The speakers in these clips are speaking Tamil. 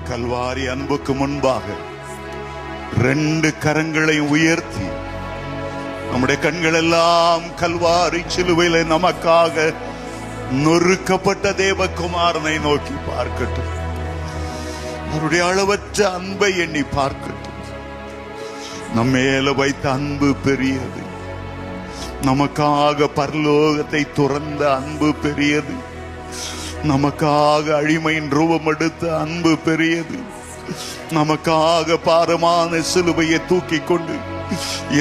கல்வாரி அன்புக்கு முன்பாக ரெண்டு கரங்களை உயர்த்தி நம்முடைய கண்கள் எல்லாம் கல்வாரி சிலுவையில நமக்காக நொறுக்கப்பட்ட தேவகுமாரனை நோக்கி பார்க்கட்டும். அவருடைய அளவற்ற அன்பை எண்ணி பார்க்கட்டும். நம்ம மேல வைத்த அன்பு பெரியது. நமக்காக பரலோகத்தை துறந்த அன்பு பெரியது. நமக்காக அடிமையின் ரூபம் எடுத்த அன்பு பெரியது. நமக்காக பாரமான சிலுவையை தூக்கி கொண்டு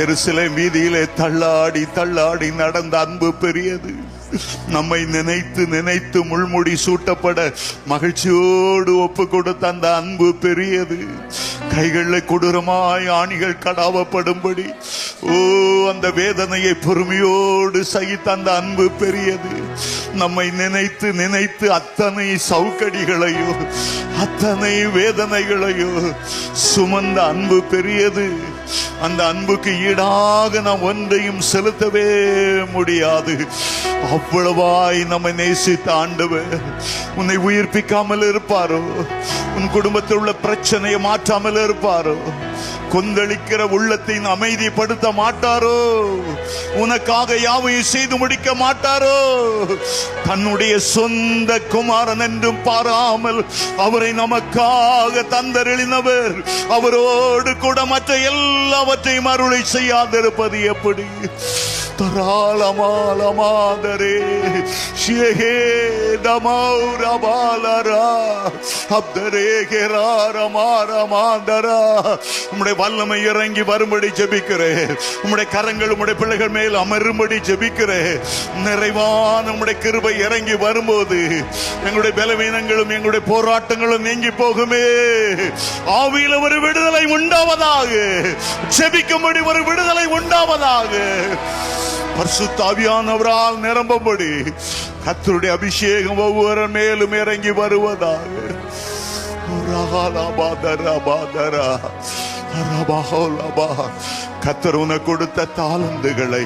எருசலேம் வீதியிலே தள்ளாடி தள்ளாடி நடந்த அன்பு பெரியது. நம்மை நினைத்து நினைத்து முள்முடி சூட்டப்பட மகிழ்ச்சியோடு ஒப்பு கொடுத்த அந்த அன்பு பெரியது. கைகளில் கொடூரமாய் ஆணிகள் கடாவப்படும்படி அந்த வேதனையை பொறுமையோடு சகித்த அந்த அன்பு பெரியது. நம்மை நினைத்து நினைத்து அத்தனை சவுக்கடிகளையோ அத்தனை வேதனைகளையோ சுமந்த அன்பு பெரியது. அந்த அன்புக்கு ஈடாக நாம் ஒன்றையும் செலுத்தவே முடியாது. அவ்வளவாய் நம்மை நேசித்த ஆண்டவர் உன்னை உயிர்ப்பிக்காமல் இருப்பாரோ? உன் குடும்பத்தில் உள்ள பிரச்சனையை மாற்றாமல் இருப்பாரோ? கொந்தளிக்கிற உள்ளத்தை அமைதிப்படுத்த மாட்டாரோ? உனக்காக யாவையும் செய்து முடிக்க மாட்டாரோ? தன்னுடைய சொந்த குமாரன் என்றும் பாராமல் அவரை நமக்காக தந்தருளினவர் அவரோடு கூட மற்ற எல்லாவற்றையும் அருளை செய்யாதிருப்பது எப்படி? தராளமாலமாதரே ஷேஹே தமௌரபாலரா அப்தரே கெராரமாரமாதரா. உம்முடைய வல்லமை இறங்கி வரும்படி ஜெபிக்கிறேன். உம்முடைய கரங்கள் உம்முடைய பிள்ளைகள் மேல் அமரும்படி ஜெபிக்கிறேன். நிறைவான உம்முடைய கிருபை இறங்கி வரும்போது எங்களுடைய பலவீனங்களும் எங்களுடைய போராட்டங்களும் நீங்கி போகுமே. ஆவியில ஒரு விடுதலை உண்டாவதாக. ஜெபிக்கும்படி ஒரு விடுதலை உண்டாவதாக. பரிசுத்த ஆவியானவரால் நிரம்பும்படி கர்த்தருடைய அபிஷேகம் ஒவ்வொரு மேலும் இறங்கி வருவதாக. கர்த்தர் உனக்கு கொடுத்த தாளந்துகளை,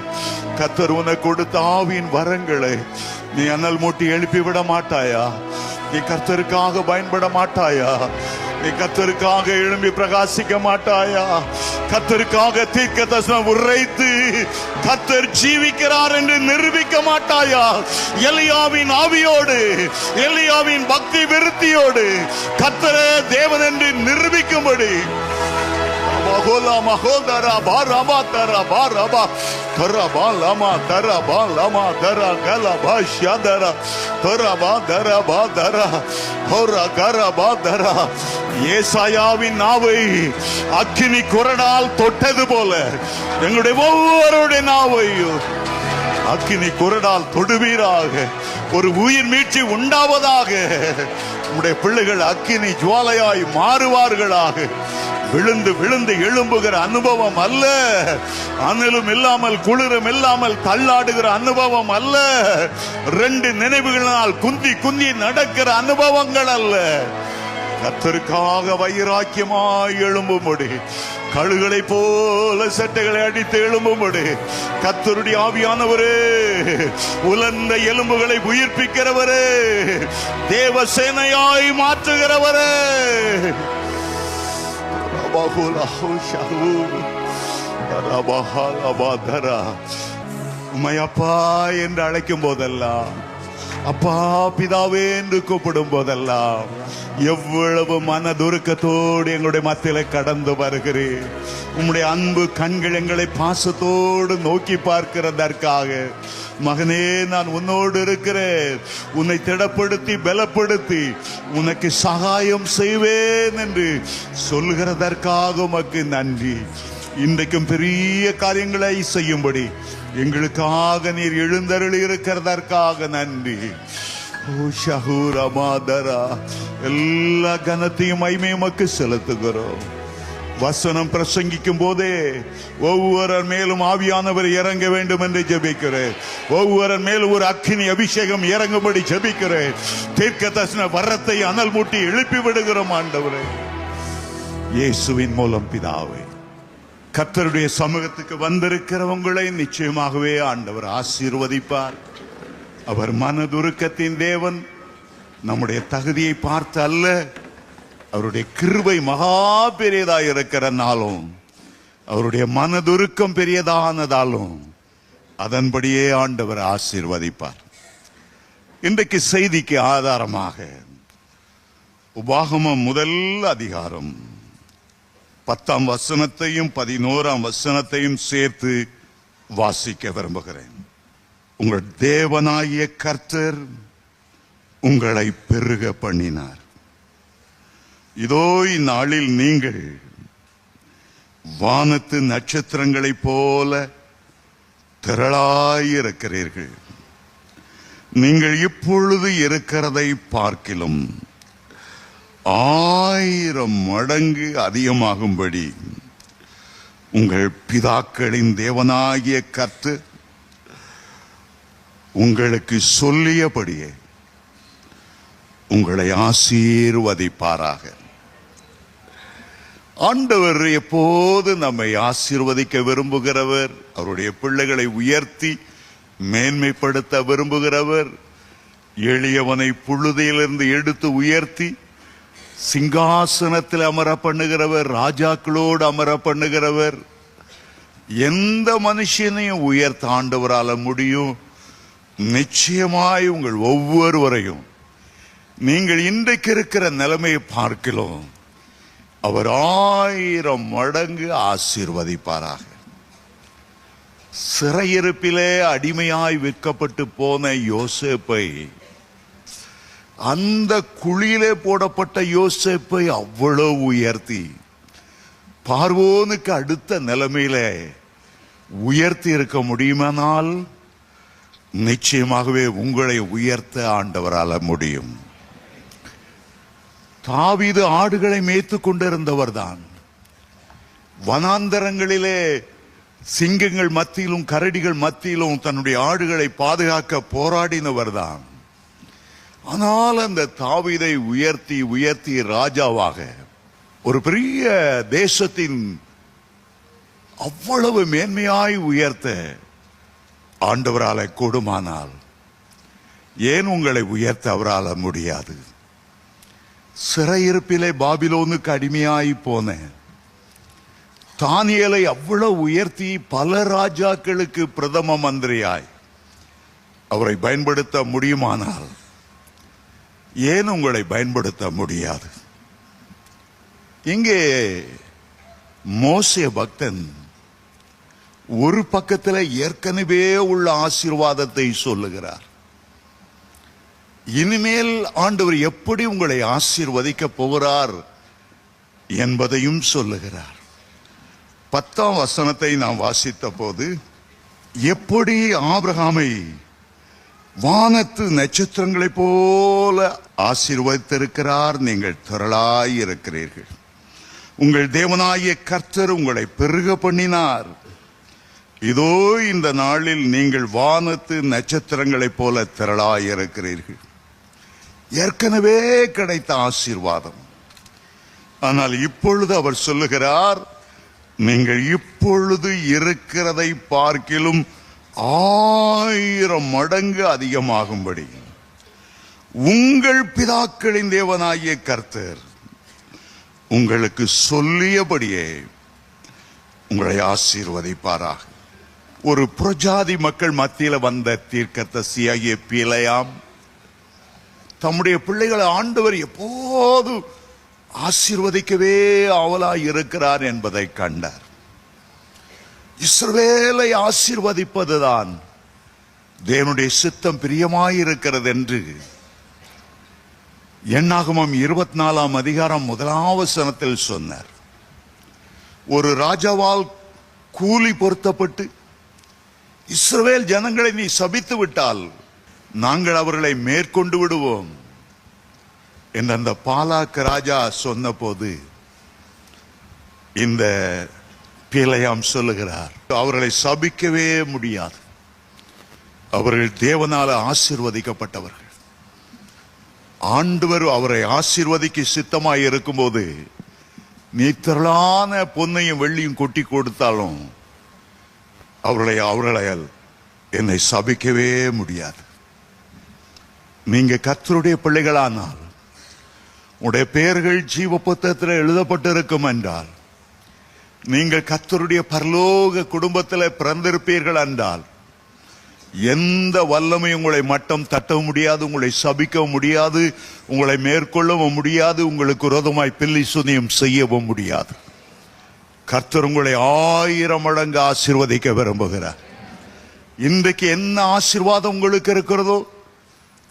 கர்த்தர் உனக்கு கொடுத்த ஆவியின் வரங்களை நீ அனல் மூட்டி எழுப்பி விட மாட்டாயா? நீ கர்த்தருக்காக பயன்பட மாட்டாயா? நீ கர்த்தருக்காக எழும்பி பிரகாசிக்க மாட்டாயா? கர்த்தருக்காக தீர்க்க தரிசனம் உரைத்து கர்த்தர் ஜீவிக்கிறார் என்று நிரூபிக்க மாட்டாயா? எலியாவின் ஆவியோடு, எலியாவின் பக்தி விருத்தியோடு கர்த்தரே தேவன் என்று நிரூபிக்கும்படி ஏசாயாவின் நாவை அக்கினி குரடால் தொட்டது போல எங்களுடைய ஒவ்வொருடைய நாவையும் அக்கினி குரடால் தொடுவீராக. ஒரு உயிர் மீட்சி உண்டாவதாக. உங்களுடைய பிள்ளைகள் அக்கினி ஜுவாலையாய் மாறுவார்களாக. விழுந்து விழுந்து எழும்புகிற அனுபவம் அல்ல. அனலும் இல்லாமல் குளிரும் இல்லாமல் தள்ளாடுகிற அனுபவம் அல்ல. ரெண்டு நினைவுகளால் குந்தி குந்தி நடக்கிற அனுபவங்கள் அல்ல. கர்த்தருக்காக வைராக்கியமாய் எழும்பும்படி, கழுகளை போல சட்டைகளை அடித்து எழும்பும்படி கர்த்தருடைய ஆவியானவரே, உலர்ந்த எலும்புகளை உயிர்ப்பிக்கிறவரே, தேவசேனையாய் மாற்றுகிறவரே, உம்மை அப்பா என்று அழைக்கும் போதெல்லாம், அப்பா பிதாவே என்று கூப்பிடும் போதெல்லாம் எவ்வளவு மனதுருக்கத்தோடு எங்களுடைய மத்தியில கடந்து வருகிறேன். உம்முடைய அன்பு கண்கள் எங்களை பாசத்தோடு நோக்கி பார்க்கிறதற்காக மகனே நான் உன்னோடு இருக்கிறேன், உன்னை திடப்படுத்தி பலப்படுத்தி உனக்கு சகாயம் செய்வேன் என்று சொல்கிறதற்காக உமக்கு நன்றி. இன்றைக்கும் பெரிய காரியங்களை செய்யும்படி எங்களுக்காக நீர் எழுந்தருளி இருக்கிறதற்காக நன்றி. எல்லா கனத்தையும் மகிமையுமக்கு செலுத்துகிறோம். வசனம் பிரசங்கிக்கும் போதே ஒவ்வொரு மேலும் ஆவியானவர் இறங்க வேண்டும் என்று ஜெபிக்கிறேன். ஒவ்வொரு மேலும் ஒரு அக்கினி அபிஷேகம் இறங்கும்படி ஜெபிக்கிறேன். தீர்க்க தரிசன வரத்தை அனல் மூட்டி எழுப்பி விடுகிறோம் ஆண்டவரே, இயேசுவின் மூலம் பிதாவே. கர்த்தருடைய சமூகத்துக்கு வந்திருக்கிற உங்களை நிச்சயமாகவே ஆண்டவர் ஆசீர்வதிப்பார். அவர் மனதுருக்கத்தின் தேவன். நம்முடைய தகுதியை பார்த்து அல்ல, அவருடைய கிருபை மகா பெரியதா இருக்கிறனாலும், அவருடைய மனதுருக்கம் பெரியதானதாலும் அதன்படியே ஆண்டவர் ஆசீர்வதிப்பார். இன்றைக்கு செய்திக்கு ஆதாரமாக உபாகமம் முதல் அதிகாரம் 10ஆம் வசனத்தையும் 11ஆம் வசனத்தையும் சேர்த்து வாசிக்க விரும்புகிறேன். உங்கள் தேவனாகிய கர்த்தர் உங்களை பெருக பண்ணினார். இதோ இந்நாளில் நீங்கள் வானத்து நட்சத்திரங்களைப் போல திரளாயிருக்கிறீர்கள். நீங்கள் இப்பொழுது இருக்கிறதை பார்க்கிலும் 1000 மடங்கு அதிகமாகும்படி உங்கள் பிதாக்களின் தேவனாகிய கர்த்தர் உங்களுக்கு சொல்லியபடியே உங்களை ஆசீர்வதிப்பாராக. ஆண்டவர் எப்போது நம்மை ஆசீர்வதிக்க விரும்புகிறவர், அவருடைய பிள்ளைகளை உயர்த்தி மேன்மைப்படுத்த விரும்புகிறவர், எளியவனை புழுதியிலிருந்து எடுத்து உயர்த்தி சிங்காசனத்தில் அமர பண்ணுகிறவர், ராஜாக்களோடு அமர பண்ணுகிறவர். எந்த மனுஷனையும் உயர்த்த ஆண்டவரால முடியும். நிச்சயமாய் உங்கள் ஒவ்வொருவரையும் நீங்கள் இன்றைக்கு இருக்கிற நிலைமையை பார்க்கலாம் அவர் 1000 மடங்கு ஆசீர்வதிப்பாராக. சிறையிருப்பிலே அடிமையாய் விற்கப்பட்டு போன யோசேப்பை, அந்த குழியிலே போடப்பட்ட யோசேப்பை அவ்வளவு உயர்த்தி பார்வோனுக்கு அடுத்த நிலைமையில உயர்த்தி இருக்க முடியுமானால் நிச்சயமாகவே உங்களை உயர்த்த ஆண்டவரால முடியும். தாவீது ஆடுகளை மேய்த்து கொண்டிருந்தவர் தான். வனாந்தரங்களிலே சிங்கங்கள் மத்தியிலும் கரடிகள் மத்தியிலும் தன்னுடைய ஆடுகளை பாதுகாக்க போராடினவர் தான். ஆனால் அந்த தாவீதை உயர்த்தி உயர்த்தி ராஜாவாக ஒரு பெரிய தேசத்தின் அவ்வளவு மேன்மையாய் உயர்த்த ஆண்டவரால கூடுமானால் ஏன் உங்களை உயர்த்த அவரால முடியாது? சிறையிருப்பிலே பாபிலோனுக்கு அடிமையாய் போன தானியேலை அவ்வளவு உயர்த்தி பல ராஜாக்களுக்கு பிரதம மந்திரியாய் அவரை பயன்படுத்த முடியுமானால் ஏன் உங்களை பயன்படுத்த முடியாது? இங்கே மோசே பக்தன் ஒரு பக்கத்தில் ஏற்கனவே உள்ள ஆசீர்வாதத்தை சொல்லுகிறார். இனிமேல் ஆண்டவர் எப்படி உங்களை ஆசீர்வதிக்க போகிறார் என்பதையும் சொல்லுகிறார். 10ஆம் வசனத்தை நாம் வாசித்த போது, எப்படி ஆபிரகாமை வானத்து நட்சத்திரங்களைப் போல ஆசீர்வதித்திருக்கிறார், நீங்கள் திரளாய் இருக்கிறீர்கள். உங்கள் தேவனாகிய கர்த்தர் உங்களை பெருக பண்ணினார். இதோ இந்த நாளில் நீங்கள் வானத்து நட்சத்திரங்களைப் போல திரளாய் இருக்கிறீர்கள். ஏற்கனவே கிடைத்த ஆசீர்வாதம். ஆனால் இப்பொழுது அவர் சொல்லுகிறார், நீங்கள் இப்பொழுது இருக்கிறதை பார்க்கிலும் 1000 மடங்கு அதிகமாகும்படி உங்கள் பிதாக்களின் தேவனாகிய கர்த்தர் உங்களுக்கு சொல்லியபடியே உங்களை ஆசீர்வதிப்பாராக. ஒரு புறஜாதி மக்கள் மத்தியில் வந்த தீர்க்கதரிசியாகிய பிலேயாம் தம்முடைய பிள்ளைகளை ஆண்டவர் எப்போது ஆசீர்வதிக்கவே ஆவலாய் இருக்கிறார் என்பதை கண்டார். இஸ்ரவேலை ஆசீர்வதிப்பதுதான் தேவனுடைய சித்தம் பிரியமாயிருக்கிறது என்று எண்ணாகமம் 24ஆம் அதிகாரம் 1ஆம் வசனத்தில் சொன்னார். ஒரு ராஜாவால் கூலி பொருத்தப்பட்டு இஸ்ரவேல் ஜனங்களை நீ சபித்து விட்டால் நாங்கள் அவர்களை மேற்கொண்டு விடுவோம் என்று அந்த பாலாக் ராஜா சொன்ன போது இந்த பிலேயாம் சொல்லுகிறார், அவர்களை சபிக்கவே முடியாது. அவர்கள் தேவனால ஆசீர்வதிக்கப்பட்டவர்கள். ஆண்டவர் அவரை ஆசீர்வதிக்க சித்தமாய் இருக்கும்போது நீ திரளான பொன்னையும் வெள்ளியும் கொட்டி கொடுத்தாலும் அவர்களால் என்னை சபிக்கவே முடியாது. நீங்க கர்த்தருடைய பிள்ளைகளானால் உடைய பெயர்கள் ஜீவ புத்தகத்தில் எழுதப்பட்டிருக்கும் என்றால், நீங்கள் கர்த்தருடைய பரலோக குடும்பத்தில் பிறந்திருப்பீர்கள் என்றால், எந்த வல்லமை உங்களை மட்டம் தட்ட முடியாது, உங்களை சபிக்க முடியாது, உங்களை மேற்கொள்ளவும் முடியாது, உங்களுக்கு விரோதமாய் பில்லி சுனியம் செய்யவும் முடியாது. கர்த்தர் உங்களை 1000 மடங்கு ஆசீர்வதிக்க விரும்புகிறார். இன்றைக்கு என்ன ஆசீர்வாதம் உங்களுக்கு இருக்கிறதோ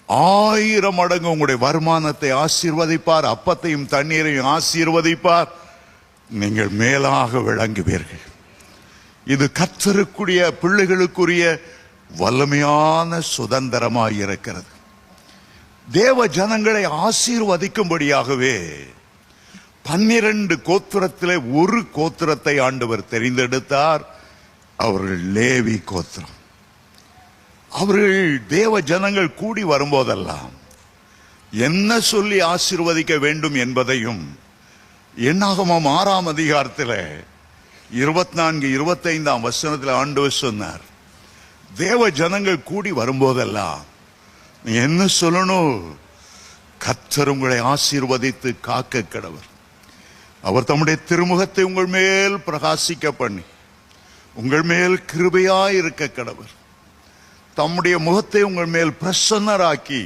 1000 மடங்கு உங்களுடைய வருமானத்தை ஆசீர்வதிப்பார், அப்பத்தையும் தண்ணீரையும் ஆசீர்வதிப்பார். நீங்கள் மேலாக விளங்குவீர்கள். இது கர்த்தருக்குரிய பிள்ளைகளுக்குரிய வல்லமையான சுதந்திரமாய் இருக்கிறது. தேவ ஜனங்களை ஆசீர்வதிக்கும்படியாகவே 12 கோத்திரத்திலே ஒரு கோத்திரத்தை ஆண்டவர் தெரிந்தெடுத்தார். அவர்கள் லேவி கோத்திரம். அவர்கள் தேவ ஜனங்கள் கூடி வரும்போதெல்லாம் என்ன சொல்லி ஆசீர்வதிக்க வேண்டும் என்பதையும் என்னாகமம் 6ஆம் அதிகாரத்தில் 24, 25ஆம் வசனத்தில் ஆண்டவர் சொன்னார். தேவ ஜனங்கள் கூடி வரும்போதெல்லாம் நீ என்ன சொல்லணும்? கர்த்தர் உங்களை ஆசீர்வதித்து காக்க கடவர். அவர் தம்முடைய திருமுகத்தை உங்கள் மேல் பிரகாசிக்க பண்ணி உங்கள் மேல் கிருபையாய் இருக்க கடவர். தம்முடைய முகத்தை உங்கள் மேல் பிரசன்னராக்கி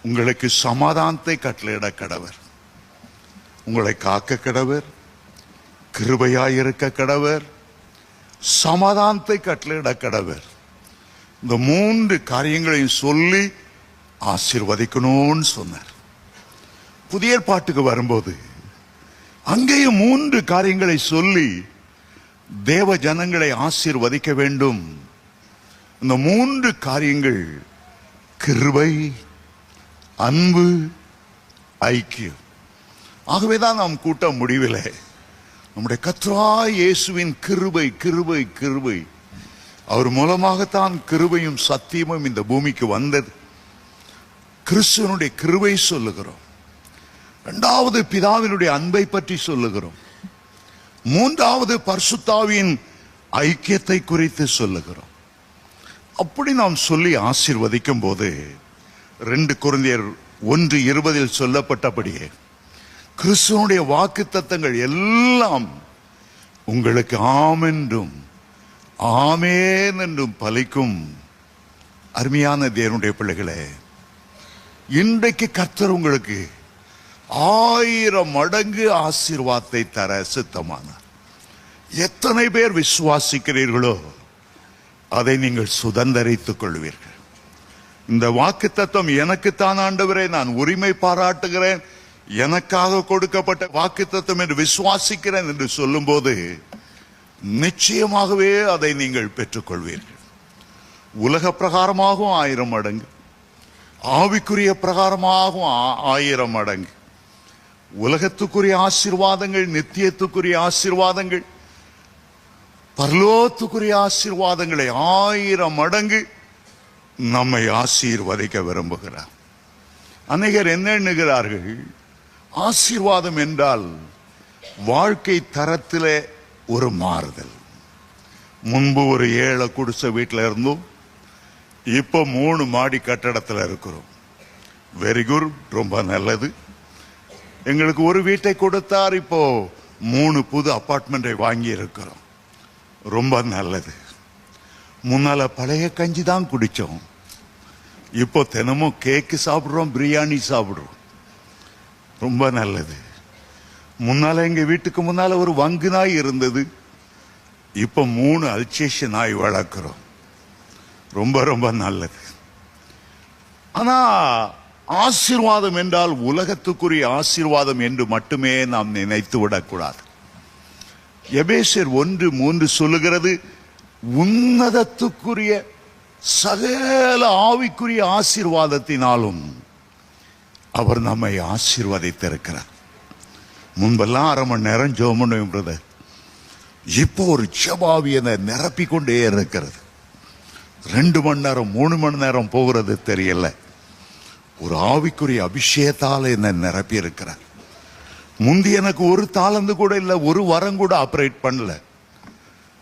உங்களுக்கு சமாதானத்தை கட்டளையிட கடவர். உங்களை காக்க கடவர், கிருபையாய் இருக்க கடவர், சமாதானத்தை கட்டளையிட கடவர். இந்த 3 காரியங்களையும் சொல்லி ஆசீர்வதிக்கணும்னு சொன்னார். புதிய ஏற்பாட்டுக்கு வரும்போது அங்கேயும் 3 காரியங்களை சொல்லி தேவ ஜனங்களை ஆசீர்வதிக்க வேண்டும். இந்த 3 காரியங்கள் கிருபை, அன்பு, ஐக்கியம். ஆகவேதான் நாம் கூட்ட முடிவிலே நம்முடைய கர்த்தராகிய இயேசுவின் கிருபை கிருபை கிருபை, அவர் மூலமாகத்தான் கிருபையும் சத்தியமும் இந்த பூமிக்கு வந்தது. கிறிஸ்துவனுடைய கிருபை சொல்லுகிறோம். 2வது பிதாவினுடைய அன்பை பற்றி சொல்லுகிறோம். 3வது பரிசுத்தாவியின் ஐக்கியத்தை குறித்து சொல்லுகிறோம். அப்படி நாம் சொல்லி ஆசீர்வதிக்கும் போது 2 கொரிந்தியர் 1:20 சொல்லப்பட்டபடியே கிறிஸ்துவனுடைய வாக்குத்தத்தங்கள் எல்லாம் உங்களுக்கு ஆமென்றும் ஆமேன் என்றும் பலிக்கும். அருமையான தேவனுடைய பிள்ளைகளே, இன்றைக்கு கர்த்தர் உங்களுக்கு 1000 மடங்கு ஆசீர்வாதத்தை தர சித்தமானார். எத்தனை பேர் விசுவாசிக்கிறீர்களோ அதை நீங்கள் சுதந்தரித்துக் கொள்வீர்கள். இந்த வாக்குத்தத்தம் எனக்குத்தான் ஆண்டவரே, நான் உரிமை பாராட்டுகிறேன், எனக்காக கொடுக்கப்பட்ட வாக்குத்தத்தம் என்று விசுவாசிக்கிறேன் என்று சொல்லும் போது நிச்சயமாகவே அதை நீங்கள் பெற்றுக்கொள்வீர்கள். உலக பிரகாரமாகவும் 1000 மடங்கு, ஆவிக்குரிய பிரகாரமாகவும் 1000 மடங்கு. உலகத்துக்குரிய ஆசீர்வாதங்கள், நித்தியத்துக்குரிய ஆசீர்வாதங்கள், பரலோகத்துக்குரிய ஆசீர்வாதங்களை 1000 மடங்கு நம்மை ஆசீர்வதிக்க விரும்புகிறார். அநேகர் என்ன எண்ணுகிறார்கள்? ஆசீர்வாதம் என்றால் வாழ்க்கை தரத்திலே ஒரு மாறுதல். முன்பு ஒரு 7 குடிசை வீட்டில் இருந்தோம், இப்போ 3 மாடி கட்டடத்தில் இருக்கிறோம். வெரி குட், ரொம்ப நல்லது. எங்களுக்கு ஒரு வீட்டை கொடுத்தார், இப்போ 3 புது அபார்ட்மெண்டை வாங்கி இருக்கிறோம். ரொம்ப நல்லது. முன்னால பழைய கஞ்சி தான் குடிச்சோம், இப்போ தினமும் கேக்கு சாப்பிடுறோம், பிரியாணி சாப்பிடுறோம். ரொம்ப நல்லது. முன்னால எங்க வீட்டுக்கு முன்னால ஒரு வங்கு நாய் இருந்தது, இப்ப 3 அல்சேஷன் நாய் வளர்க்கிறோம். ரொம்ப ரொம்ப நல்லது. ஆனா ஆசீர்வாதம் என்றால் உலகத்துக்குரிய ஆசீர்வாதம் என்று மட்டுமே நாம் நினைத்து விடக்கூடாது. எபேசியர் 1:3 சொல்லுகிறது, உன்னதத்துக்குரிய சகல ஆவிக்குரிய ஆசீர்வாதத்தினாலும் அவர் நம்மை ஆசீர்வதித்திருக்கிறார். முன்பெல்லாம் 1/2 மணி நேரம் ஜெபம் பண்ணுவோம் பிரதர், இப்போ ஒரு ஜெபாவி என்னை நிரப்பிக் கொண்டே இருக்கிறது. 2 மணி நேரம் 3 மணி நேரம் போகிறது தெரியல. ஒரு ஆவிக்குரிய அபிஷேகத்தால் என்னை நிரப்பி இருக்கிறார். முந்தி எனக்கு ஒரு தாளந்து கூட இல்லை, ஒரு வரம் கூட ஆபரேட் பண்ணல.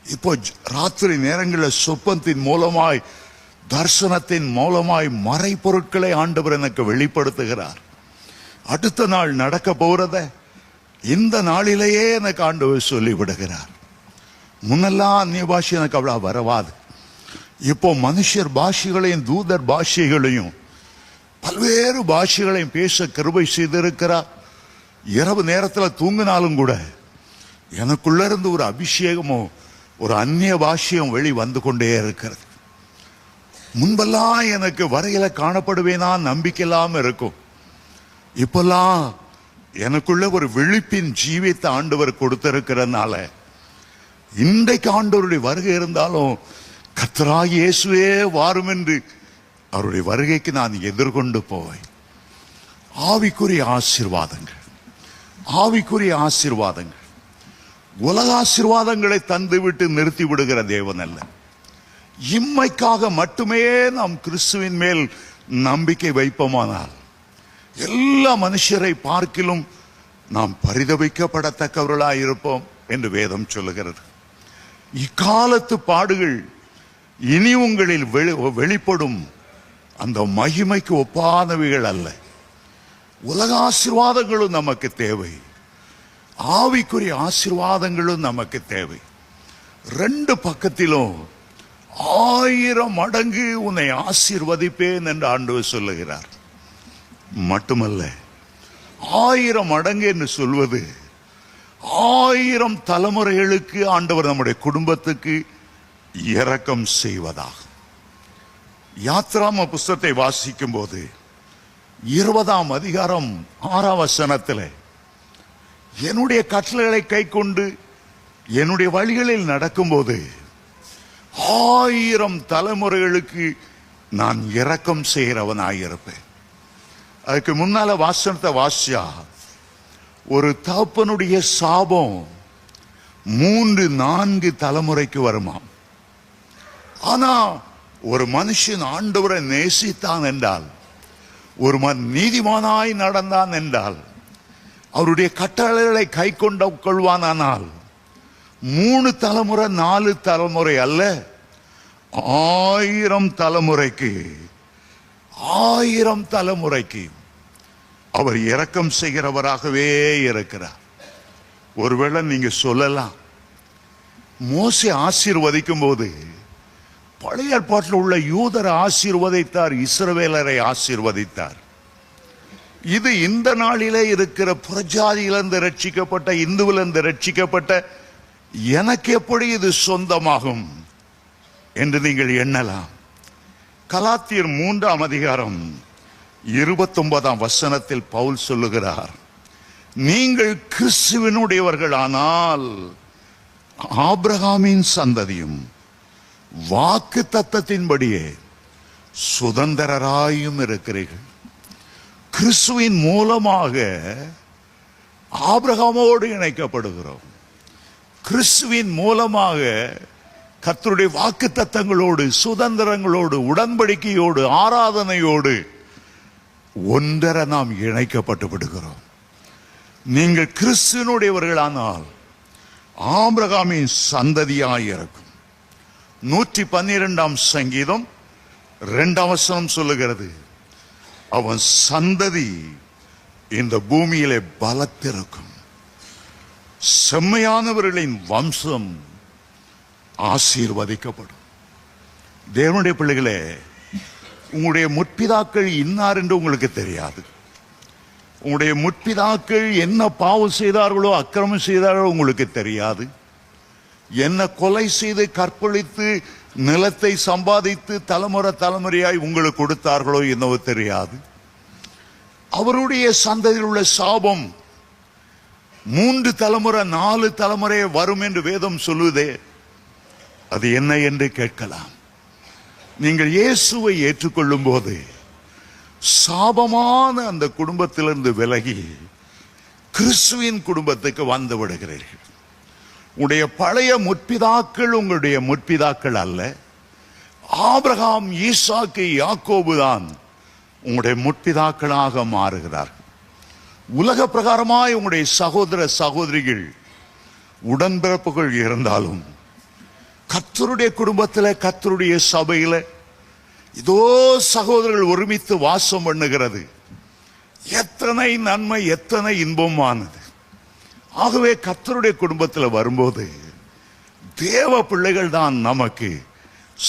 இப்போ ராத்திரி நேரங்களில் சொப்பனத்தின் மூலமாய், தரிசனத்தின் மூலமாய் மறை பொருட்களை ஆண்டவர் எனக்கு வெளிப்படுத்துகிறார். அடுத்த நாள் நடக்க போறத இந்த நாளிலேயே எனக்கு ஆண்டவர் சொல்லி விடுகிறார். முன்னெல்லாம் அந்நிய பாஷை எனக்கு அவ்வளவு வரவாது. இப்போ மனுஷர் பாஷைகளையும் தூதர் பாஷைகளையும் பல்வேறு பாஷைகளையும் பேச கிருபை செய்திருக்கிறார். இரவு நேரத்தில் தூங்கினாலும் கூட எனக்குள்ள இருந்து ஒரு அபிஷேகமோ ஒரு அந்நிய பாஷையும் வெளி வந்து கொண்டே இருக்கிறது. முன்பெல்லாம் எனக்கு வரையில காணப்படுவேனா நம்பிக்கை இல்லாம இருக்கும். இப்பெல்லாம் எனக்குள்ள ஒரு விழிப்பின் ஜீவித்த ஆண்டவர் கொடுத்திருக்கிறதுனால இன்றைக்கு ஆண்டவருடைய வருகை இருந்தாலும் கர்த்தராகிய இயேசுவே வாரும் என்று அவருடைய வருகைக்கு நான் எதிர்கொண்டு போவேன். ஆவிக்குரிய ஆசீர்வாதங்கள், ஆவிக்குரிய ஆசீர்வாதங்கள் உலக ஆசீர்வாதங்களை தந்து விட்டு நிறுத்தி விடுகிற தேவன் அல்ல. இம்மைக்காக மட்டுமே நாம் கிறிஸ்துவின் மேல் நம்பிக்கை வைப்போமானால் எல்லா மனுஷரை பார்க்கிலும் நாம் பரிதபிக்கப்படத்தக்கவர்களாய் இருப்போம் என்று வேதம் சொல்லுகிறது. இக்காலத்து பாடுகள் இனி உங்களில் வெளிப்படும் அந்த மகிமைக்கு ஒப்பானவைகள் அல்ல. உலக ஆசீர்வாதங்களும் நமக்கு தேவை, ஆவிக்குரிய ஆசீர்வாதங்களும் நமக்கு தேவை. ரெண்டு பக்கத்திலும் 1000 மடங்கு உன்னை ஆசீர்வதிப்பேன் என்று ஆண்டவர் சொல்லுகிறார். மட்டுமல்ல, 1000 மடங்கு என்று சொல்வது 1000 தலைமுறைகளுக்கு ஆண்டவர் நம்முடைய குடும்பத்துக்கு இரக்கம் செய்வதாகும். யாத்ராம புஸ்தகத்தை வாசிக்கும் போது 20ஆம் அதிகாரம் 6ஆம் வசனத்தில் என்னுடைய கட்டளைகளை கை கொண்டு என்னுடைய வழிகளில் நடக்கும்போது 1000 தலைமுறைகளுக்கு நான் இரக்கம் செய்கிறவனாயிருப்பேன். அதுக்கு முன்னால வாசனத்தை வாசியா ஒரு தகப்பனுடைய சாபம் 3-4 தலைமுறைக்கு வருமாம். ஆனா ஒரு மனுஷன் ஆண்டவரை நேசித்தான் என்றால், ஒரு நீதிமானாய் நடந்தான் என்றால், அவருடைய கட்டளைகளை கை கொள்வானால் 3 தலைமுறை 4 தலைமுறை அல்ல, 1000 தலைமுறைக்கு 1000 தலைமுறைக்கு அவர் இரக்கம் செய்கிறவராகவே இருக்கிறார். ஒருவேளை நீங்க சொல்லலாம், மோசே ஆசீர்வதிக்கும் போது பழைய ஏற்பாட்டில் உள்ள யூதரை ஆசீர்வதித்தார், இஸ்ரவேலரை ஆசீர்வதித்தார். இது இந்த நாளிலே இருக்கிற புறஜாதியிலிருந்து ரட்சிக்கப்பட்ட, இந்துவிலிருந்து ரட்சிக்கப்பட்ட எனக்கு எப்படி இது சொந்தமாகும் என்று நீங்கள் எண்ணலாம். கலாத்தியர் 3ஆம் அதிகாரம் 29ஆம் வசனத்தில் பவுல் சொல்லுகிறார், நீங்கள் கிறிஸ்துவினுடையவர்கள் ஆனால் ஆபிரகாமின் சந்ததியும் வாக்கு தத்தத்தின்படியே சுதந்திரராயும் இருக்கிறீர்கள். கிறிஸ்துவின் மூலமாக ஆபிரகாமோடு இணைக்கப்படுகிறோம். கிறிஸ்துவின் மூலமாக கர்த்தருடைய வாக்கு தத்தங்களோடு, சுதந்திரங்களோடு, உடன்படிக்கையோடு, ஆராதனையோடு ஒன்றரை நாம் இணைக்கப்பட்டு விடுகிறோம். நீங்கள் கிறிஸ்துவினுடையவர்களானால் ஆபிரகாமின் சந்ததியாயிருக்கும். 112ஆம் சங்கீதம் 2ஆம் வசனம் சொல்லுகிறது, அவன் சந்ததி இந்த பூமியிலே பலத்திருக்கும். செம்மையானவர்களின் வம்சம் ஆசீர்வதிக்கப்படும். தேவனுடைய பிள்ளைகளே, உங்களுடைய முற்பிதாக்கள் இன்னார் என்று உங்களுக்கு தெரியாது. உங்களுடைய முற்பிதாக்கள் என்ன பாவம் செய்தார்களோ, அக்கிரமம் செய்தார்களோ உங்களுக்கு தெரியாது. என்ன கொலை செய்து கற்பழித்து நிலத்தை சம்பாதித்து தலைமுறை தலைமுறையாய் உங்களுக்கு கொடுத்தார்களோ என்னவோ தெரியாது. அவருடைய சந்ததியில் உள்ள சாபம் 3 தலைமுறை 4 தலைமுறை வரும் என்று வேதம் சொல்லுதே, அது என்ன என்று கேட்கலாம். நீங்கள் இயேசுவை ஏற்றுக்கொள்ளும் போது சாபமான அந்த குடும்பத்திலிருந்து விலகி கிறிஸ்துவின் குடும்பத்துக்கு வந்து விடுகிறீர்கள். உங்களுடைய பழைய முற்பிதாக்கள் உங்களுடைய முற்பிதாக்கள் அல்ல. ஆபிரகாம், ஈசாக்கு, யாக்கோபு தான் உங்களுடைய முற்பிதாக்களாக மாறுகிறார்கள். உலக பிரகாரமாய் உங்களுடைய சகோதர சகோதரிகள் உடன்பிறப்புகள் இருந்தாலும் கர்த்தருடைய குடும்பத்தில், கர்த்தருடைய சபையில் இதோ சகோதரர்கள் ஒருமித்து வாசம் பண்ணுகிறது. எத்தனை நன்மை, எத்தனை இன்பமானது. ஆகவே கர்த்தருடைய குடும்பத்தில் வரும்போது தேவ பிள்ளைகள் தான் நமக்கு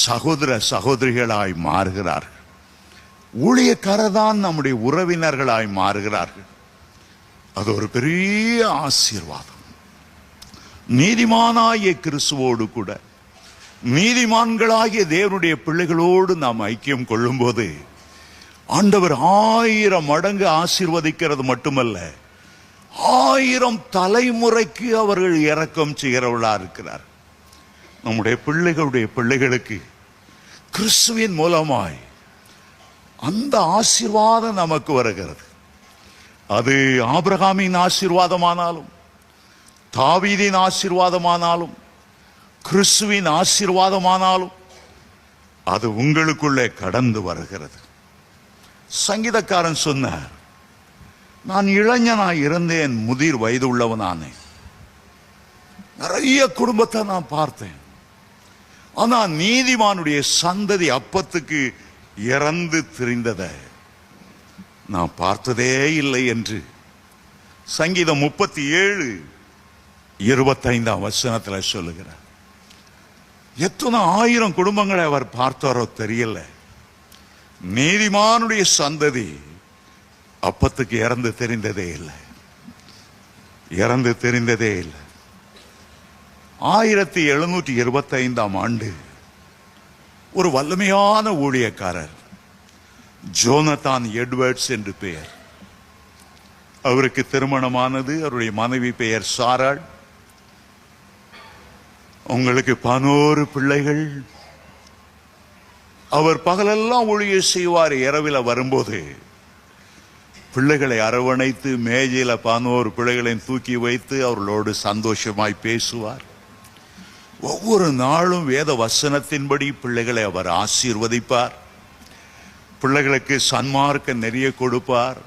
சகோதர சகோதரிகளாய் மாறுகிறார்கள். ஊழியக்காரர் தான் நம்முடைய உறவினர்களாய் மாறுகிறார்கள். அது ஒரு பெரிய ஆசீர்வாதம். நீதிமானாகிய கிறிஸ்துவோடு கூட நீதிமான்களாகிய தேவனுடைய பிள்ளைகளோடு நாம் ஐக்கியம் கொள்ளும் போது ஆண்டவர் 1000 மடங்கு ஆசீர்வதிக்கிறது மட்டுமல்ல, 1000 தலைமுறைக்கு அவர்கள் இரக்கம் செய்கிறவர்களா இருக்கிறார். நம்முடைய பிள்ளைகளுடைய பிள்ளைகளுக்கு கிறிஸ்துவின் மூலமாய் அந்த ஆசீர்வாதம் நமக்கு வருகிறது. அது ஆபிரகாமின் ஆசீர்வாதமானாலும், தாவீதின் ஆசீர்வாதமானாலும், கிறிஸ்துவின் ஆசீர்வாதமானாலும் அது உங்களுக்குள்ளே கடந்து வருகிறது. சங்கீதக்காரன் சொன்னார், நான் இளைஞனாய் இருந்தேன், முதிர் வயது உள்ளவனானேன். நிறைய குடும்பத்தை நான் பார்த்தேன். ஆனா நீதிமானுடைய சந்ததி அப்பத்துக்கு இறந்து திரிந்ததை நான் பார்த்ததே இல்லை என்று சங்கீதம் 37:25 சொல்லுகிறார். எத்தனை 1000 குடும்பங்களை அவர் பார்த்தாரோ தெரியல. நீதிமானுடைய சந்ததி அப்பத்துக்கு இறந்து தெரிந்ததே இல்லை. 1725 ஒரு வல்லமையான ஊழியக்காரர் ஜோனதான் எட்வர்ட்ஸ் என்று பெயர். அவருக்கு திருமணமானது. அவருடைய மனைவி பெயர் சாராள். உங்களுக்கு 11 பிள்ளைகள். அவர் பகலெல்லாம் ஊழியம் செய்வார். இரவில் வரும்போது பிள்ளைகளை அரவணைத்து மேஜையில 11 பிள்ளைகளையும் தூக்கி வைத்து அவர்களோடு சந்தோஷமாய் பேசுவார். ஒவ்வொரு நாளும் வேத வசனத்தின்படி பிள்ளைகளை அவர் ஆசீர்வதிப்பார். பிள்ளைகளுக்கு சன்மார்க்க நிறைய கொடுப்பார்.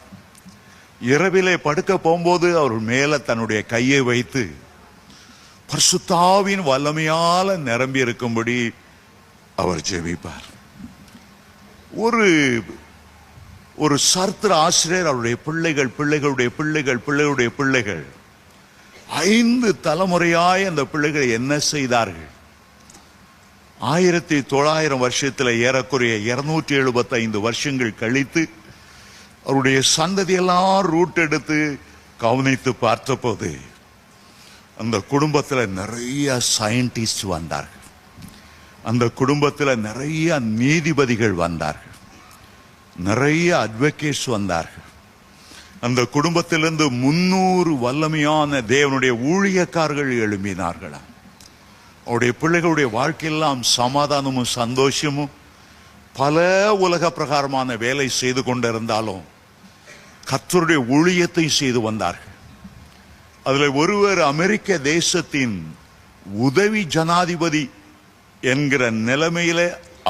இரவிலே படுக்க போகும்போது அவர் மேல தன்னுடைய கையை வைத்து பரிசுத்தாவின் வல்லமையால நிரம்பி இருக்கும்படி அவர் ஜெபிப்பார். ஒரு சரித்திர ஆசிரியர் அவருடைய பிள்ளைகளுடைய பிள்ளைகள் 5 தலைமுறையாய் அந்த பிள்ளைகள் என்ன செய்தார்கள்? 1900 வருஷத்தில் ஏறக்குறைய 275 வருஷங்கள் கழித்து அவருடைய சந்ததியெல்லாம் ரூட் எடுத்து கவனித்து பார்த்தபோது அந்த குடும்பத்தில் நிறைய சயின்டிஸ்ட் வந்தார்கள். அந்த குடும்பத்தில் நிறைய நீதிபதிகள் வந்தார்கள். நிறைய அட்வொகேட்ஸ் வந்தார்கள். அந்த குடும்பத்திலிருந்து 300 வல்லமையான தேவனுடைய ஊழியக்காரர்கள் எழும்பினார்களாம். அவருடைய பிள்ளைகளுடைய வாழ்க்கையெல்லாம் சமாதானமும் சந்தோஷமும், பல உலக பிரகாரமான வேலை செய்து கொண்டிருந்தாலும் கர்த்தருடைய ஊழியத்தை செய்து வந்தார்கள். அதில் ஒருவர் அமெரிக்க தேசத்தின் உதவி ஜனாதிபதி என்கிற நிலைமையில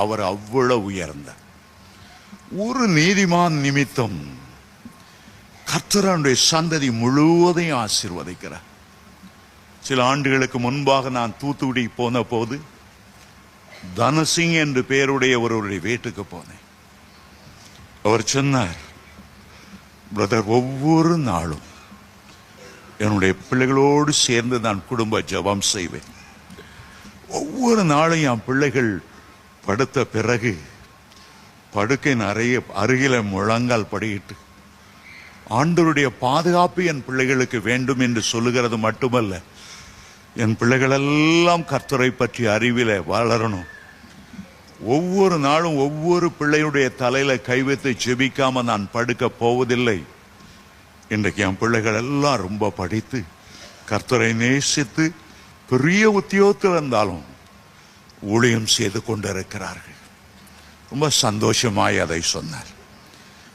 அவர் அவ்வளவு உயர்ந்தார். ஒரு நீதிமான் நிமித்தம் கர்த்தருடைய சந்ததி முழுவதையும் ஆசீர்வதிக்கிறார். சில ஆண்டுகளுக்கு முன்பாக நான் தூத்துக்குடி போன போது தனசிங் என்று பெயருடைய ஒருவருடைய வீட்டுக்கு போனேன். அவர் சொன்னார், பிரதர், ஒவ்வொரு நாளும் என்னுடைய பிள்ளைகளோடு சேர்ந்து நான் குடும்ப ஜெபம் செய்வேன். ஒவ்வொரு நாளும் என் பிள்ளைகள் படுத்த பிறகு படுக்கை அருகில முழங்கால் படியிட்டு ஆண்டவருடைய பாதுகாப்பு என் பிள்ளைகளுக்கு வேண்டும் என்று சொல்லுகிறது மட்டுமல்ல, என் பிள்ளைகள் எல்லாம் கர்த்தரை பற்றி அறிவில வளரணும். ஒவ்வொரு நாளும் ஒவ்வொரு பிள்ளையுடைய தலையில கை வைத்து ஜெபிக்காம நான் படுக்க போவதில்லை. இன்றைக்கு என் பிள்ளைகள் எல்லாம் ரொம்ப படித்து கர்த்தரை நேசித்து பெரிய உத்தியோகத்தில் இருந்தாலும் ஊழியம் செய்து கொண்டிருக்கிறார்கள். ரொம்ப சந்தோஷமாய் அதை சொன்னார்.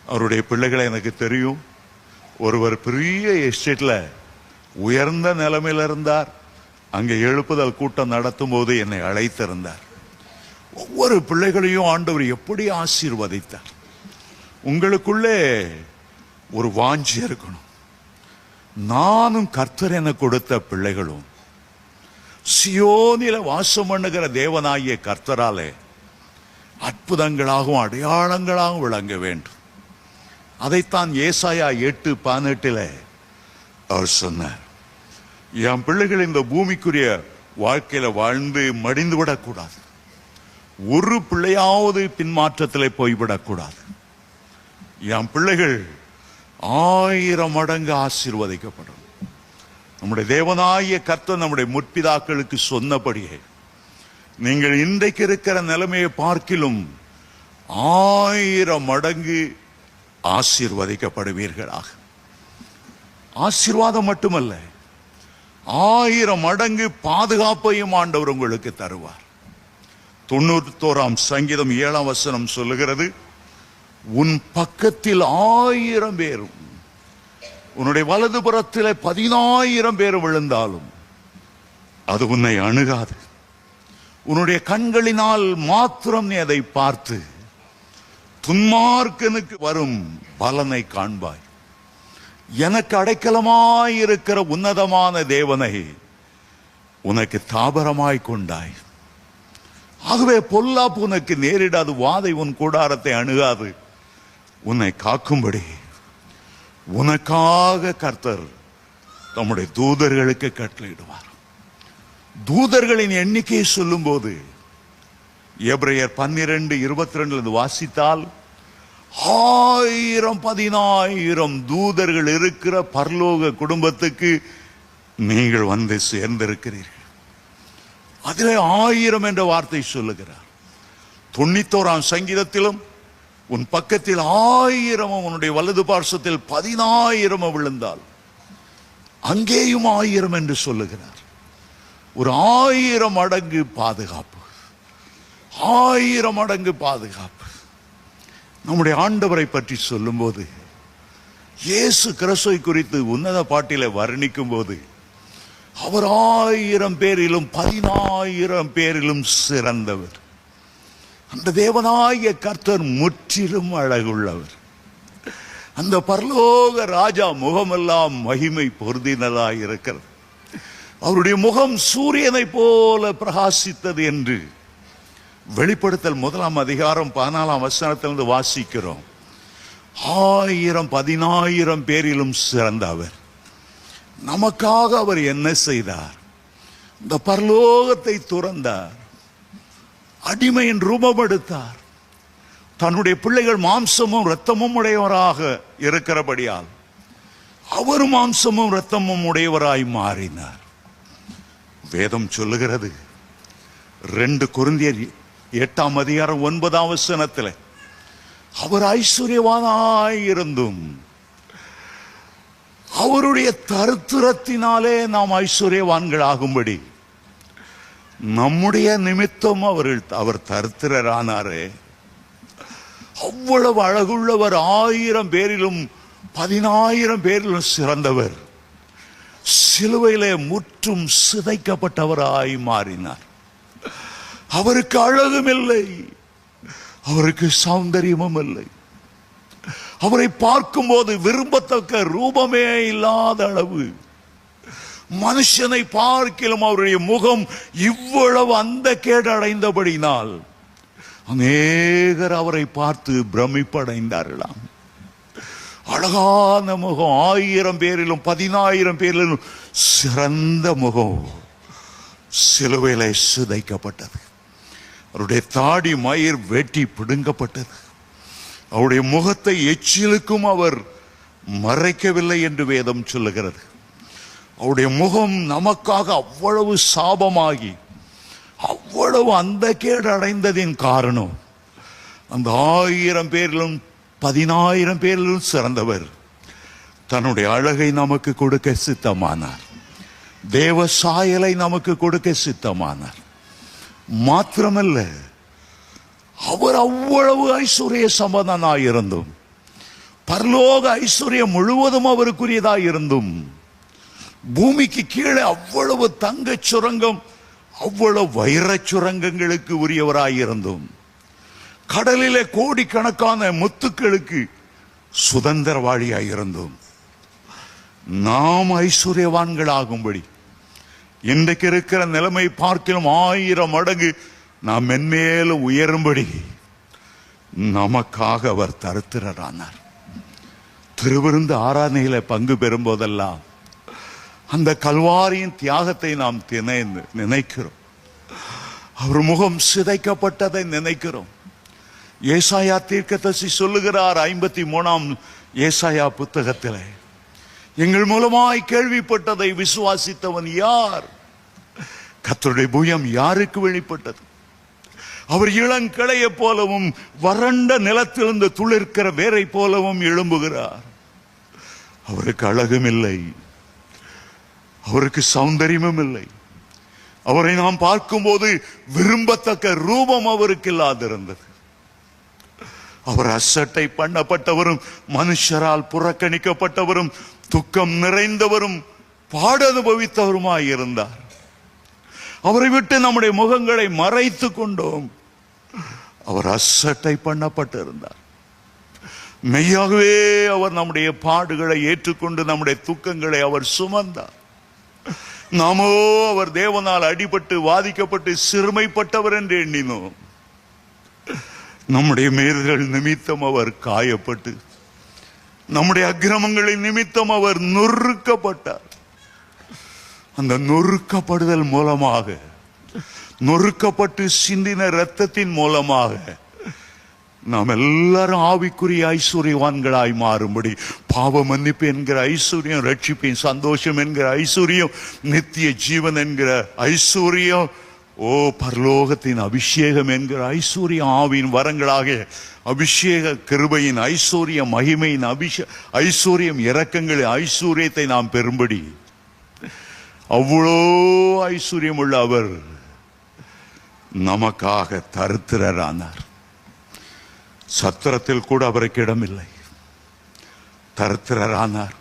அவருடைய பிள்ளைகளை எனக்கு தெரியும். ஒருவர் பெரிய எஸ்டேட்ல உயர்ந்த நிலைமையில் இருந்தார். அங்கே எழுப்புதல் கூட்டம் நடத்தும் போது என்னை அழைத்திருந்தார். ஒவ்வொரு பிள்ளைகளையும் ஆண்டவர் எப்படி ஆசீர்வதித்தார். உங்களுக்குள்ளே ஒரு வாஞ்சி இருக்கணும். நானும் கர்த்தர் என கொடுத்த பிள்ளைகளும் சியோனில வாசம் பண்ணுகிற தேவனாகிய கர்த்தராலே அற்புதங்களாகவும் அடையாளங்களாகவும் விளங்க வேண்டும். அதைத்தான் ஏசாயா 8:18 அவர் சொன்னார். என் பிள்ளைகள் இந்த பூமிக்குரிய வாழ்க்கையில வாழ்ந்து மடிந்து விடக்கூடாது. ஒரு பிள்ளையாவது பின்மாற்றத்திலே போய்விடக்கூடாது. என் பிள்ளைகள் 1000 மடங்கு ஆசீர்வதிக்கப்படும். நம்முடைய தேவனாகிய கர்த்தர் நம்முடைய முற்பிதாக்களுக்கு சொன்னபடியே நீங்கள் இன்றைக்கு இருக்கிற நிலைமையை பார்க்கிலும் 1000 மடங்கு ஆசீர்வதிக்கப்படுவீர்களாக. ஆசீர்வாதம் மட்டுமல்ல, 1000 மடங்கு பாதுகாப்பையும் ஆண்டவர் உங்களுக்கு தருவார். 91ஆம் சங்கீதம் 7ஆம் வசனம் சொல்லுகிறது, உன் பக்கத்தில் 1000 பேரும் உன்னுடைய வலது புறத்திலே 10,000 பேர் விழுந்தாலும் அது உன்னை அணுகாது. உன்னுடைய கண்களினால் மாத்திரம் நீ அதை பார்த்து துன்மார்க்கனுக்கு வரும் பலனை காண்பாய். எனக்கு அடைக்கலமாயிருக்கிற உன்னதமான தேவனை உனக்கு தாபரமாய் கொண்டாய். ஆகவே பொல்லாப்பு உனக்கு நேரிடாது, வாதை உன் கூடாரத்தை அணுகாது. உன்னை காக்கும்படி உனக்காக கர்த்தர் தம்முடைய தூதர்களுக்கு கட்டளையிடுவார். தூதர்களின் எண்ணிக்கையை சொல்லும் போது எபிரேயர் 12:22 வாசித்தால் 1000 10,000 தூதர்கள் இருக்கிற பரலோக குடும்பத்துக்கு நீங்கள் வந்து சேர்ந்திருக்கிறீர்கள். அதிலே 1000 என்ற வார்த்தை சொல்லுகிறார். 91ஆம் சங்கீதத்திலும் உன் பக்கத்தில் 1000 உன்னுடைய வலது பார்சத்தில் 10,000 விழுந்தால் அங்கேயும் 1000 என்று சொல்லுகிறார். ஒரு 1000 மடங்கு பாதுகாப்பு, 1000 மடங்கு பாதுகாப்பு. நம்முடைய ஆண்டவரை பற்றி சொல்லும் போது, இயேசு கிறிஸ்துவை குறித்து உன்னத பாட்டிலே வர்ணிக்கும் போது, அவர் 1000 பேரிலும் 10,000 பேரிலும் சிறந்தவர். அந்த தேவனாகிய கர்த்தர் முற்றிலும் அழகுள்ளவர். அந்த பரலோக ராஜா முகமெல்லாம் மகிமை பொருந்தினதாய் இருக்கிறது. அவருடைய முகம் சூரியனை போல பிரகாசித்தது என்று வெளிப்படுத்தல் 1ஆம் அதிகாரம் 14ஆம் வசனத்திலிருந்து வாசிக்கிறோம். 1000 10,000 பேரிலும் சிறந்த அவர். நமக்காக அவர் என்ன செய்தார்? இந்த பரலோகத்தை துறந்தார், அடிமையின் ரூபம் எடுத்தார். தன்னுடைய பிள்ளைகள் மாம்சமும் இரத்தமும் உடையவராக இருக்கிறபடியால் அவர் மாம்சமும் இரத்தமும் உடையவராய் மாறினார். வேதம் சொல்லுகிறது 2 கொரிந்தியர் 8ஆம் அதிகாரம் 9ஆம் வசனத்தில், அவர் ஐஸ்வர்யவானாயிருந்தும் அவருடைய தரித்திரத்தினாலே நாம் ஐஸ்வர்யவான்களாகும்படி நம்முடைய நிமித்தம் அவர் தரித்திரரானாரே. அவ்வளவு அழகுள்ளவர். 1000 பேரிலும் 10,000 பேரிலும் சிறந்தவர். சிலுவையிலே முற்றும் சிதைக்கப்பட்டவராய் மாறினார். அவருக்கு அழகும் இல்லை, அவருக்கு சௌந்தரியமும் இல்லை. அவரை பார்க்கும் போது விரும்பத்தக்க ரூபமே இல்லாத அளவு, மனுஷனை பார்க்கிலும் அவருடைய முகம் இவ்வளவு அந்த கேடு அடைந்தபடினால் அநேகர் அவரை பார்த்து பிரமிப்படைந்தார்களாம். அழகான முகம், 1000 பேரிலும் 10,000 பேரிலும் சிறந்த முகம் சிலுவையிலே சிதைக்கப்பட்டது. அவருடைய தாடி மயிர் வெட்டி பிடுங்கப்பட்டது. அவருடைய முகத்தை எச்சிலுக்கும் அவர் மறைக்கவில்லை என்று வேதம் சொல்லுகிறது. அவருடைய முகம் நமக்காக அவ்வளவு சாபமாகி அவ்வளவு அந்த கேடு அடைந்ததின் காரணம், அந்த 1000 பேரிலும் 10,000 பேரிலும் சிறந்தவர் தன்னுடைய அழகை நமக்கு கொடுக்க சித்தமானார். தேவ சாயலை நமக்கு கொடுக்க சித்தமானார். மாத்திரமல்ல, அவர் அவ்வளவு ஐஸ்வர்ய சம்பந்தனாயிருந்தும், பரலோக ஐஸ்வர்யம் முழுவதும் அவருக்குரியதாயிருந்தும், பூமிக்கு கீழே அவ்வளவு தங்கச் சுரங்கம், அவ்வளவு வைரச் சுரங்கங்களுக்கு உரியவராயிருந்தும், கடலிலே கோடிக்கணக்கான முத்துக்களுக்கு சுதந்திரவாளியாயிருந்தும், நாம் ஐஸ்வர்யவான்களாகும்படி இன்றைக்கு இருக்கிற நிலைமை பார்க்கிலும் 1000 மடங்கு நாம் மென்மேலும் உயரும்படி நமக்காக அவர் தரித்திரரானார். திருவிருந்து ஆராதனையில பங்கு பெறும் போதெல்லாம் அந்த கல்வாரியின் தியாகத்தை நாம் நினைக்கிறோம். அவர் முகம் சிதைக்கப்பட்டதை நினைக்கிறோம். ஏசாயா தீர்க்கதரிசி சொல்லுகிறார் 53ஆம் ஏசாயா புத்தகத்திலே, எங்கள் மூலமாய் கேள்விப்பட்டதை விசுவாசித்தவன் யார்? கர்த்தருடைய புயம் யாருக்கு வெளிப்பட்டது? அவர் இளங்கிளையை போலவும் வறண்ட நிலத்திலிருந்து துளிர்க்கிற வேரை போலவும் எழும்புகிறார். அவருக்கு அழகும் இல்லை, அவருக்கு சௌந்தரியமும் இல்லை. அவரை நாம் பார்க்கும்போது விரும்பத்தக்க ரூபம் அவருக்கு இல்லாதிருந்தது. அவர் அசட்டை பண்ணப்பட்டவரும், மனுஷரால் புறக்கணிக்கப்பட்டவரும், துக்கம் நிறைந்தவரும், பாட அனுபவித்தவருமாய் இருந்தார். அவரை விட்டு நம்முடைய முகங்களை மறைத்து கொண்டோம். அவர் அசட்டை பண்ணப்பட்டிருந்தார். மெய்யாகவே அவர் நம்முடைய பாடுகளை ஏற்றுக்கொண்டு நம்முடைய துக்கங்களை அவர் சுமந்தார். நாமோ அவர் தேவனால் அடிபட்டு வாதிக்கப்பட்டு சிறுமைப்பட்டவர் என்று எண்ணினோம். நம்முடைய மீறுதல் நிமித்தம் அவர் காயப்பட்டு, நம்முடைய அக்கிரமங்களின் நிமித்தம் அவர் நொறுக்கப்பட்டார். அந்த நொறுக்கப்படுதல் மூலமாக, நொறுக்கப்பட்டு சிந்தின இரத்தத்தின் மூலமாக நாம் எல்லாரும் ஆவிக்குரிய ஐஸ்வர்யவான்களாய் மாறும்படி, பாவ மன்னிப்பு என்கிற ஐஸ்வர்யம், ரட்சிப்பின் சந்தோஷம் என்கிற ஐஸ்வர்யம், நித்திய ஜீவன் என்கிற ஐஸ்வர்யம், பரலோகத்தின் அபிஷேகம் என்கிற ஐஸ்வர்யம், ஆவியின் வரங்களாக அபிஷேக கிருபையின் ஐஸ்வர்யம், மகிமையின் ஐஸ்வர்யம், இரக்கங்களின் ஐஸ்வர்யத்தை நாம் பெறும்படி அவ்வளோ ஐஸ்வர்யம் உள்ள அவர் நமக்காக தரித்திரரானார். சத்திரத்தில் கூட அவருக்கு இடமில்லை, தரித்திரரானார்.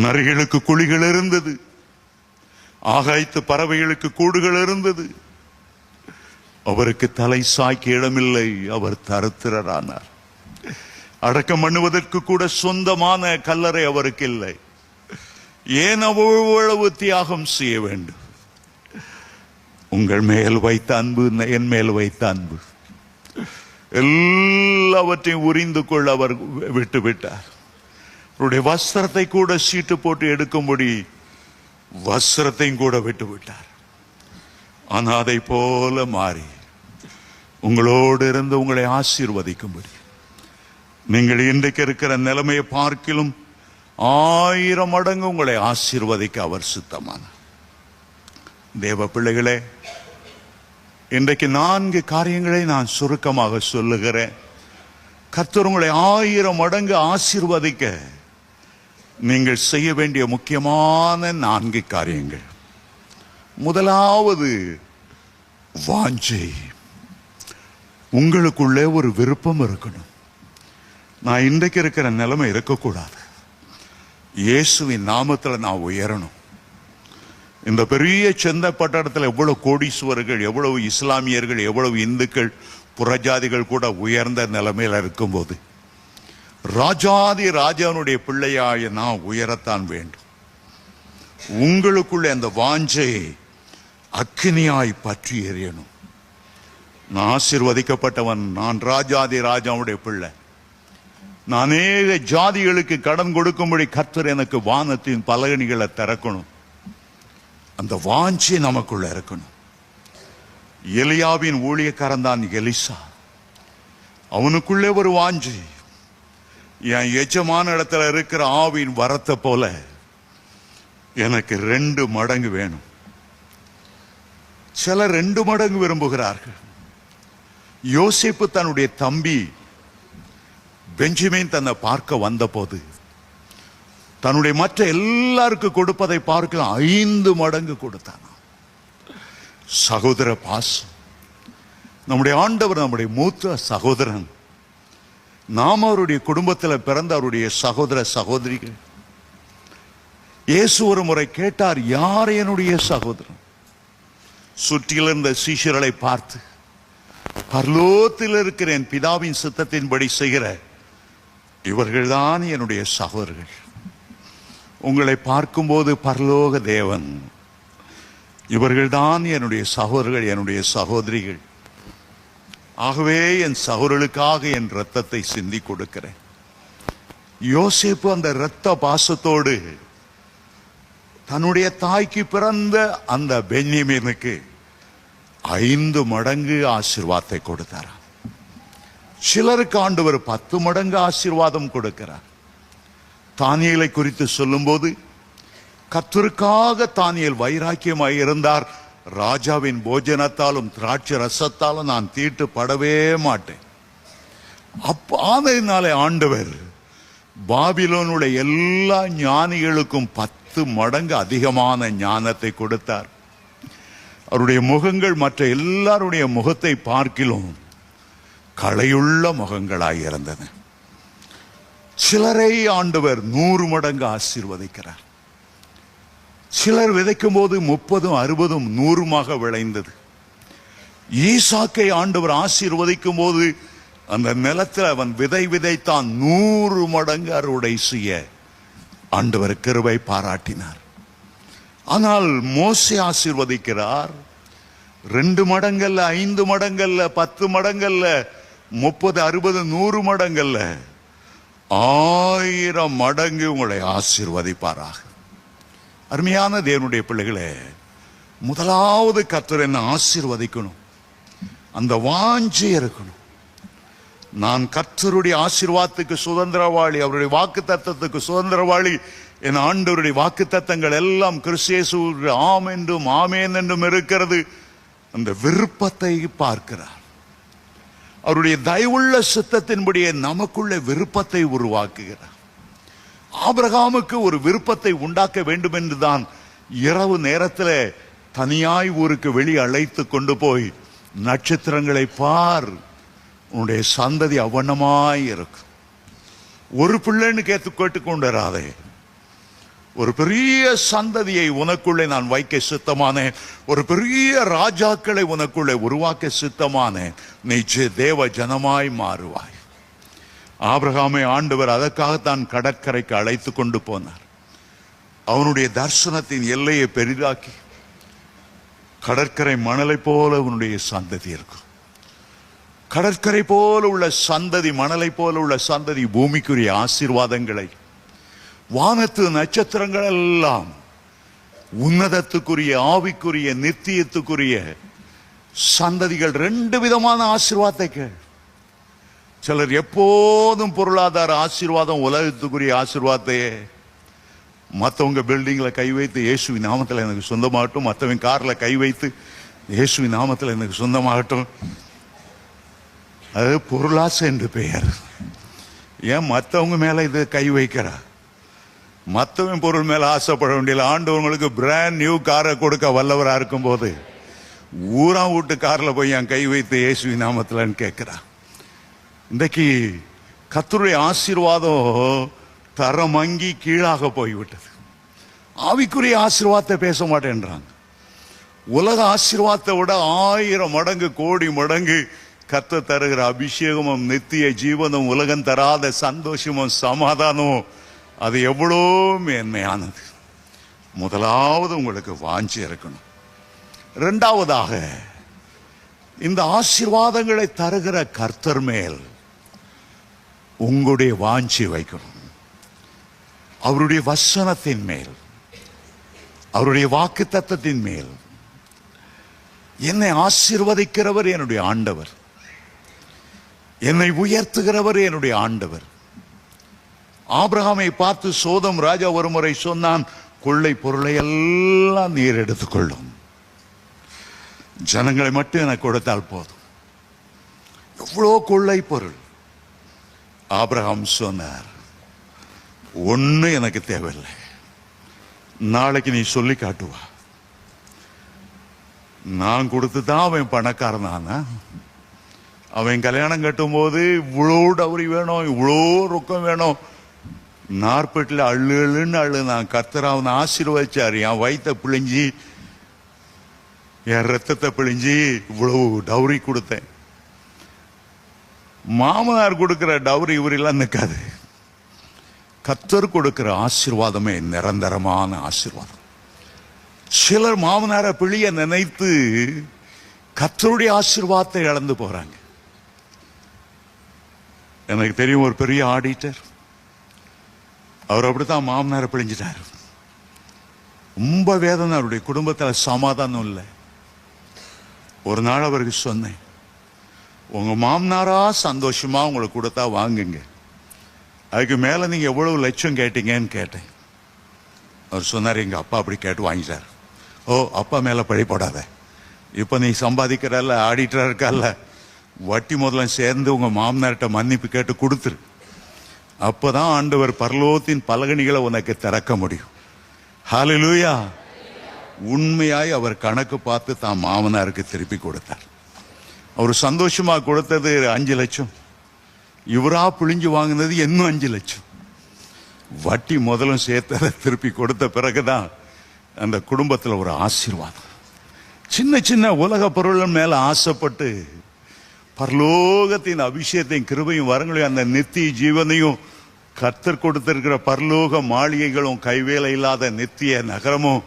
நரிகளுக்கு குழிகள் இருந்தது, ஆகாயத்து பறவைகளுக்கு கூடுகள் இருந்தது. அவருக்கு தலை சாய்க்க இடமில்லை, அவர் தரித்திரரானார். அடக்கம் பண்ணுவதற்கு கூட சொந்தமான கல்லறை அவருக்கு இல்லை. ஏன் அவ்வளவு தியாகம் செய்ய வேண்டும்? உங்கள் மேல் வைத்த அன்பு, என் மேல் வைத்த அன்பு, எல்லாவற்றையும் உரிந்து கொள்ள அவர் விட்டு விட்டார். அவருடைய வஸ்திரத்தை கூட சீட்டு போட்டு எடுக்கும்படி வஸ்திரத்தையும் கூட விட்டு விட்டார். அனாதை போல மாறி உங்களோடு இருந்து உங்களை ஆசீர்வதிக்கும்படி, நீங்கள் இன்றைக்கு இருக்கிற நிலைமையை பார்க்கிலும் 1000 மடங்கு உங்களை ஆசீர்வதிக்க அவர் சித்தமானார். தேவ பிள்ளைகளே, இன்றைக்கு 4 காரியங்களை நான் சுருக்கமாக சொல்லுகிறேன். கர்த்தர் உங்களை 1000 மடங்கு ஆசீர்வதிக்க நீங்கள் செய்ய வேண்டிய முக்கியமான 4 காரியங்கள். முதலாவது, வாஞ்சை. உங்களுக்குள்ளே ஒரு விருப்பம் இருக்கணும். நான் இன்றைக்கு இருக்கிற நிலைமை இருக்கக்கூடாது, இயேசுவின் நாமத்தில் நான் உயரணும். இந்த பெரிய சென்னை பட்டணத்தில் எவ்வளவு கோடீஸ்வரர்கள், எவ்வளவு இஸ்லாமியர்கள், எவ்வளவு இந்துக்கள், புறஜாதிகள் கூட உயர்ந்த நிலைமையில் இருக்கும்போது, ராஜாதி ராஜானுடைய பிள்ளையாய நான் உயரத்தான் வேண்டும். உங்களுக்குள்ள அந்த வாஞ்சை அக்கினியாய் பற்றி எறியணும். நான் ஆசீர்வதிக்கப்பட்டவன், நான் ராஜாதி ராஜாவுடைய பிள்ளை, நான் அநேக ஜாதிகளுக்கு கடன் கொடுக்கும்படி கர்த்தர் எனக்கு வானத்தின் பலகணிகளை திறக்கணும். அந்த வாஞ்சை நமக்குள்ள இருக்கணும். எலியாவின் ஊழியக்காரன் தான் எலிசா. அவனுக்குள்ளே ஒரு வாஞ்சை, என் எஜமான இடத்துல இருக்கிற ஆவின் வரத்தை போல எனக்கு 2 மடங்கு வேணும். சிலர் 2 மடங்கு விரும்புகிறார்கள். யோசேப்பு தன்னுடைய தம்பி பெஞ்சமின் தன்னை பார்க்க வந்த போது தன்னுடைய மற்ற எல்லாருக்கும் கொடுப்பதை பார்க்க 5 மடங்கு கொடுத்தான். சகோதர பாசம். நம்முடைய ஆண்டவர் நம்முடைய மூத்த சகோதரன். நாம் அவருடைய குடும்பத்தில் பிறந்த அவருடைய சகோதர சகோதரிகள். இயேசு ஒரு முறை கேட்டார், யார் என்னுடைய சகோதரன்? சுற்றில் இருந்த சீஷர்களை பார்த்து, பரலோகத்தில் இருக்கிற என் பிதாவின் சித்தத்தின்படி செய்கிற இவர்கள்தான் என்னுடைய சகோதரர்கள். உங்களை பார்க்கும்போது பரலோக தேவன், இவர்கள்தான் என்னுடைய சகோதரர்கள், என்னுடைய சகோதரிகள். ஆகவே என் சகோதரர்களுக்காக என் இரத்தத்தை சிந்தி கொடுக்கிறேன். யோசேப்பு அந்த இரத்த பாசத்தோடு தன்னுடைய தாய்க்கு பிறந்த அந்த பென்யமீனுக்கு 5 மடங்கு ஆசீர்வாதத்தை கொடுத்தார். சிலருக்கு ஆண்டவர் 10 மடங்கு ஆசீர்வாதம் கொடுக்கிறார். தானியேலை குறித்து சொல்லும்போது, கர்த்தருக்காக தானியேல் வைராக்கியமாய் இருந்தார். ராஜாவின் போஜனத்தாலும் திராட்சை ரசத்தாலும் நான் தீட்டுப்படவே மாட்டேன். அதனாலே ஆண்டவர் பாபிலோனுடைய எல்லா ஞானிகளுக்கும் 10 மடங்கு அதிகமான ஞானத்தை கொடுத்தார். அவருடைய முகங்கள் மற்ற எல்லாருடைய முகத்தை பார்க்கிலும் களையுள்ள முகங்களாய் இருந்தன. சிலரை ஆண்டவர் 100 மடங்கு ஆசீர்வதிக்கிறார். சிலர் விதைக்கும் போது 30, 60, 100 விளைந்தது. ஈசாக்கை ஆண்டவர் ஆசீர்வதிக்கும் போது அந்த நிலத்தில் அவன் விதைத்தான் 100 மடங்கு அறுவடை செய்ய ஆண்டவர் கிருபை பாராட்டினார். ஆனால் மோசே ஆசீர்வதிக்கிறார் 2 மடங்கல்ல, 5 மடங்கல்ல, 10 மடங்கல்ல, 30, 60, 100 மடங்கல்ல, 1000 மடங்கு உங்களை ஆசீர்வதிப்பாராக. அருமையான தேவனுடைய பிள்ளைகளே, முதலாவது கர்த்தர் என்ன ஆசீர்வதிக்கணும், அந்த வாஞ்சை இருக்கணும். நான் கர்த்தருடைய ஆசீர்வாதத்துக்கு சுதந்திரவாளி, அவருடைய வாக்கு தத்தத்துக்கு சுதந்திரவாளி. என் ஆண்டவருடைய வாக்கு தத்தங்கள் எல்லாம் கிறிஸ்து இயேசுவுக்கு ஆம் என்றும் ஆமேன் என்றும் இருக்கிறது. அந்த விருப்பத்தை பார்க்கிறார். அவருடைய தயவுள்ள சித்தத்தின்படியே நமக்குள்ள விருப்பத்தை உருவாக்குகிறார். ஆபிரகாமுக்கு ஒரு விருப்பத்தை உண்டாக்க வேண்டும் என்றுதான் இரவு நேரத்தில் தனியாய் ஊருக்கு வெளியே அழைத்து கொண்டு போய், நட்சத்திரங்களை பார், உன்னுடைய சந்ததி அவனமாய் இருக்கும். ஒரு பிள்ளைன்னு கேட்டுக்கொண்டு வராதே, ஒரு பெரிய சந்ததியை உனக்குள்ளே நான் வைக்க சித்தமானேன், ஒரு பெரிய ராஜாக்களை உனக்குள்ளே உருவாக்க சித்தமானேன், நீ தேவ ஜனமாய் மாறுவாய். ஆபிரகாமை ஆண்டவர் அதற்காகத்தான் கடற்கரைக்கு அழைத்து கொண்டு போனார். அவனுடைய தரிசனத்தின் எல்லையை பெரிதாக்கி, கடற்கரை மணலை போல உன்னுடைய சந்ததி இருக்கும். கடற்கரை போல உள்ள சந்ததி, மணலை போல உள்ள சந்ததி பூமிக்குரிய ஆசீர்வாதங்களை, வானத்து நட்சத்திரங்கள் எல்லாம் உன்னதத்துக்குரிய, ஆவிக்குரிய, நித்தியத்துக்குரிய சந்ததிகள். 2 விதமான ஆசீர்வாதத்தை. சிலர் எப்போதும் பொருளாதார ஆசீர்வாதம், உலகத்துக்குரிய ஆசீர்வாதத்தையே. மற்றவங்க பில்டிங்ல கை வைத்து இயேசுவின் நாமத்தில் எனக்கு சொந்தமாகட்டும், மற்றவங்க கார்ல கை வைத்து இயேசுவின் நாமத்தில் எனக்கு சொந்தமாகட்டும். அது பொருளாசை என்று பெயர். ஏன் மற்றவங்க மேல இது கை வைக்கிறா? மற்றவன் பொருள் மேல ஆசைப்பட வேண்டிய ஆண்டவங்களுக்கு பிராண்ட் நியூ காரை கொடுக்க வல்லவரா இருக்கும் போது ஊரா வீட்டு கார்ல போய் என் கை வைத்து இயேசுவின் நாமத்தில்னு கேட்கிறா. இன்றைக்கு கர்த்தருடைய ஆசீர்வாதம் தரமங்கி கீழாக போய்விட்டது. ஆவிக்குரிய ஆசீர்வாதத்தை பேச மாட்டேன்றாங்க. உலக ஆசீர்வாதத்தை விட 1000 மடங்கு, கோடி மடங்கு கர்த்தர் தருகிற அபிஷேகமும், நித்திய ஜீவனும், உலகம் தராத சந்தோஷமும், சமாதானமும், அது எவ்வளோ மேன்மையானது. முதலாவது உங்களுக்கு வாஞ்சி இருக்கணும். 2வதாக, இந்த ஆசீர்வாதங்களை தருகிற கர்த்தர் மேல் உங்களுடைய வாஞ்சி வைக்கணும். அவருடைய வசனத்தின் மேல், அவருடைய வாக்கு தத்தத்தின் மேல். என்னை ஆசீர்வதிக்கிறவர் என்னுடைய ஆண்டவர், என்னை உயர்த்துகிறவர் என்னுடைய ஆண்டவர். ஆபிரகாமை பார்த்து சோதம் ராஜா ஒரு முறை சொன்னான், கொள்ளை பொருளை எல்லாம் நீர் எடுத்துக்கொள்ளும், ஜனங்களை மட்டும் எனக்கு கொடுத்தால் போதும். எவ்வளோ கொள்ளை பொருள். ஆபிரகாம் சொன்னார், ஒண்ணு எனக்கு தேவையில்லை, நாளைக்கு நீ சொல்லி காட்டுவா. நான் கொடுத்துதான் அவன் பணக்காரனானா? அவன் கல்யாணம் கட்டும் போது இவ்வளோ டவுரி வேணும், இவ்வளோ ரொக்கம் வேணும், நாற்பட்டில் அள்ளுன்னு அள்ளு. நான் கர்த்தர் அவனை ஆசீர்வதிச்சார். என் வயிற்ற பிழிஞ்சி, என் ரத்தத்தை பிழிஞ்சி இவ்வளவு டவுரி கொடுத்தேன். மாமனார் கொடுக்கிற டவுரி இவரெல்லாம் நிற்காது. கர்த்தர் கொடுக்கிற ஆசீர்வாதமே நிரந்தரமான ஆசீர்வாதம். சிலர் மாமனாரை பிழிய நினைத்து கர்த்தருடைய ஆசீர்வாதத்தை இழந்து போறாங்க. எனக்கு தெரியும், ஒரு பெரிய ஆடிட்டர், அவர் அப்படித்தான் மாமனாரை பிழிஞ்சிட்டாரு. ரொம்ப வேதனை, அவருடைய குடும்பத்தில் சமாதானம் இல்லை. ஒரு நாள் அவருக்கு சொன்னேன், உங்க மாமனாரா சந்தோஷமா உங்களுக்கு கொடுத்தா வாங்குங்க, அதுக்கு மேல நீங்க எவ்வளவு லட்சம் கேட்டீங்கன்னு கேட்டேன். அவர் சொன்னார், எங்க அப்பா அப்படி கேட்டு வாங்கிட்டார். ஓ, அப்பா மேல பழி போடாத, இப்ப நீ சம்பாதிக்கிறல்ல, ஆடிட்டரா இருக்கல்ல, வட்டி முதல்ல சேர்ந்து உங்க மாமனார்கிட்ட மன்னிப்பு கேட்டு கொடுத்துரு. அப்பதான் ஆண்டவர் பரலோகத்தின் பலகணிகளை உனக்கு திறக்க முடியும். ஹல்லேலூயா. உண்மையாய் அவர் கணக்கு பார்த்து தான் மாமனாருக்கு திருப்பி கொடுத்தார். அவர் சந்தோஷமா கொடுத்தது 5 லட்சம், இவரா பிழிஞ்சு வாங்கினது இன்னும் 5 லட்சம். வட்டி முதலும் சேர்த்ததை திருப்பி கொடுத்த பிறகுதான் அந்த குடும்பத்தில் ஒரு ஆசீர்வாதம். சின்ன சின்ன உலக பொருள் மேல ஆசைப்பட்டு பரலோகத்தின் அபிஷேகத்தையும் கிருபையும் வரங்களையும் அந்த நித்திய ஜீவனையும் கர்த்தர் கொடுத்திருக்கிற பரலோக மாளிகைகளும் கைவேலை இல்லாத நித்திய நகரமும்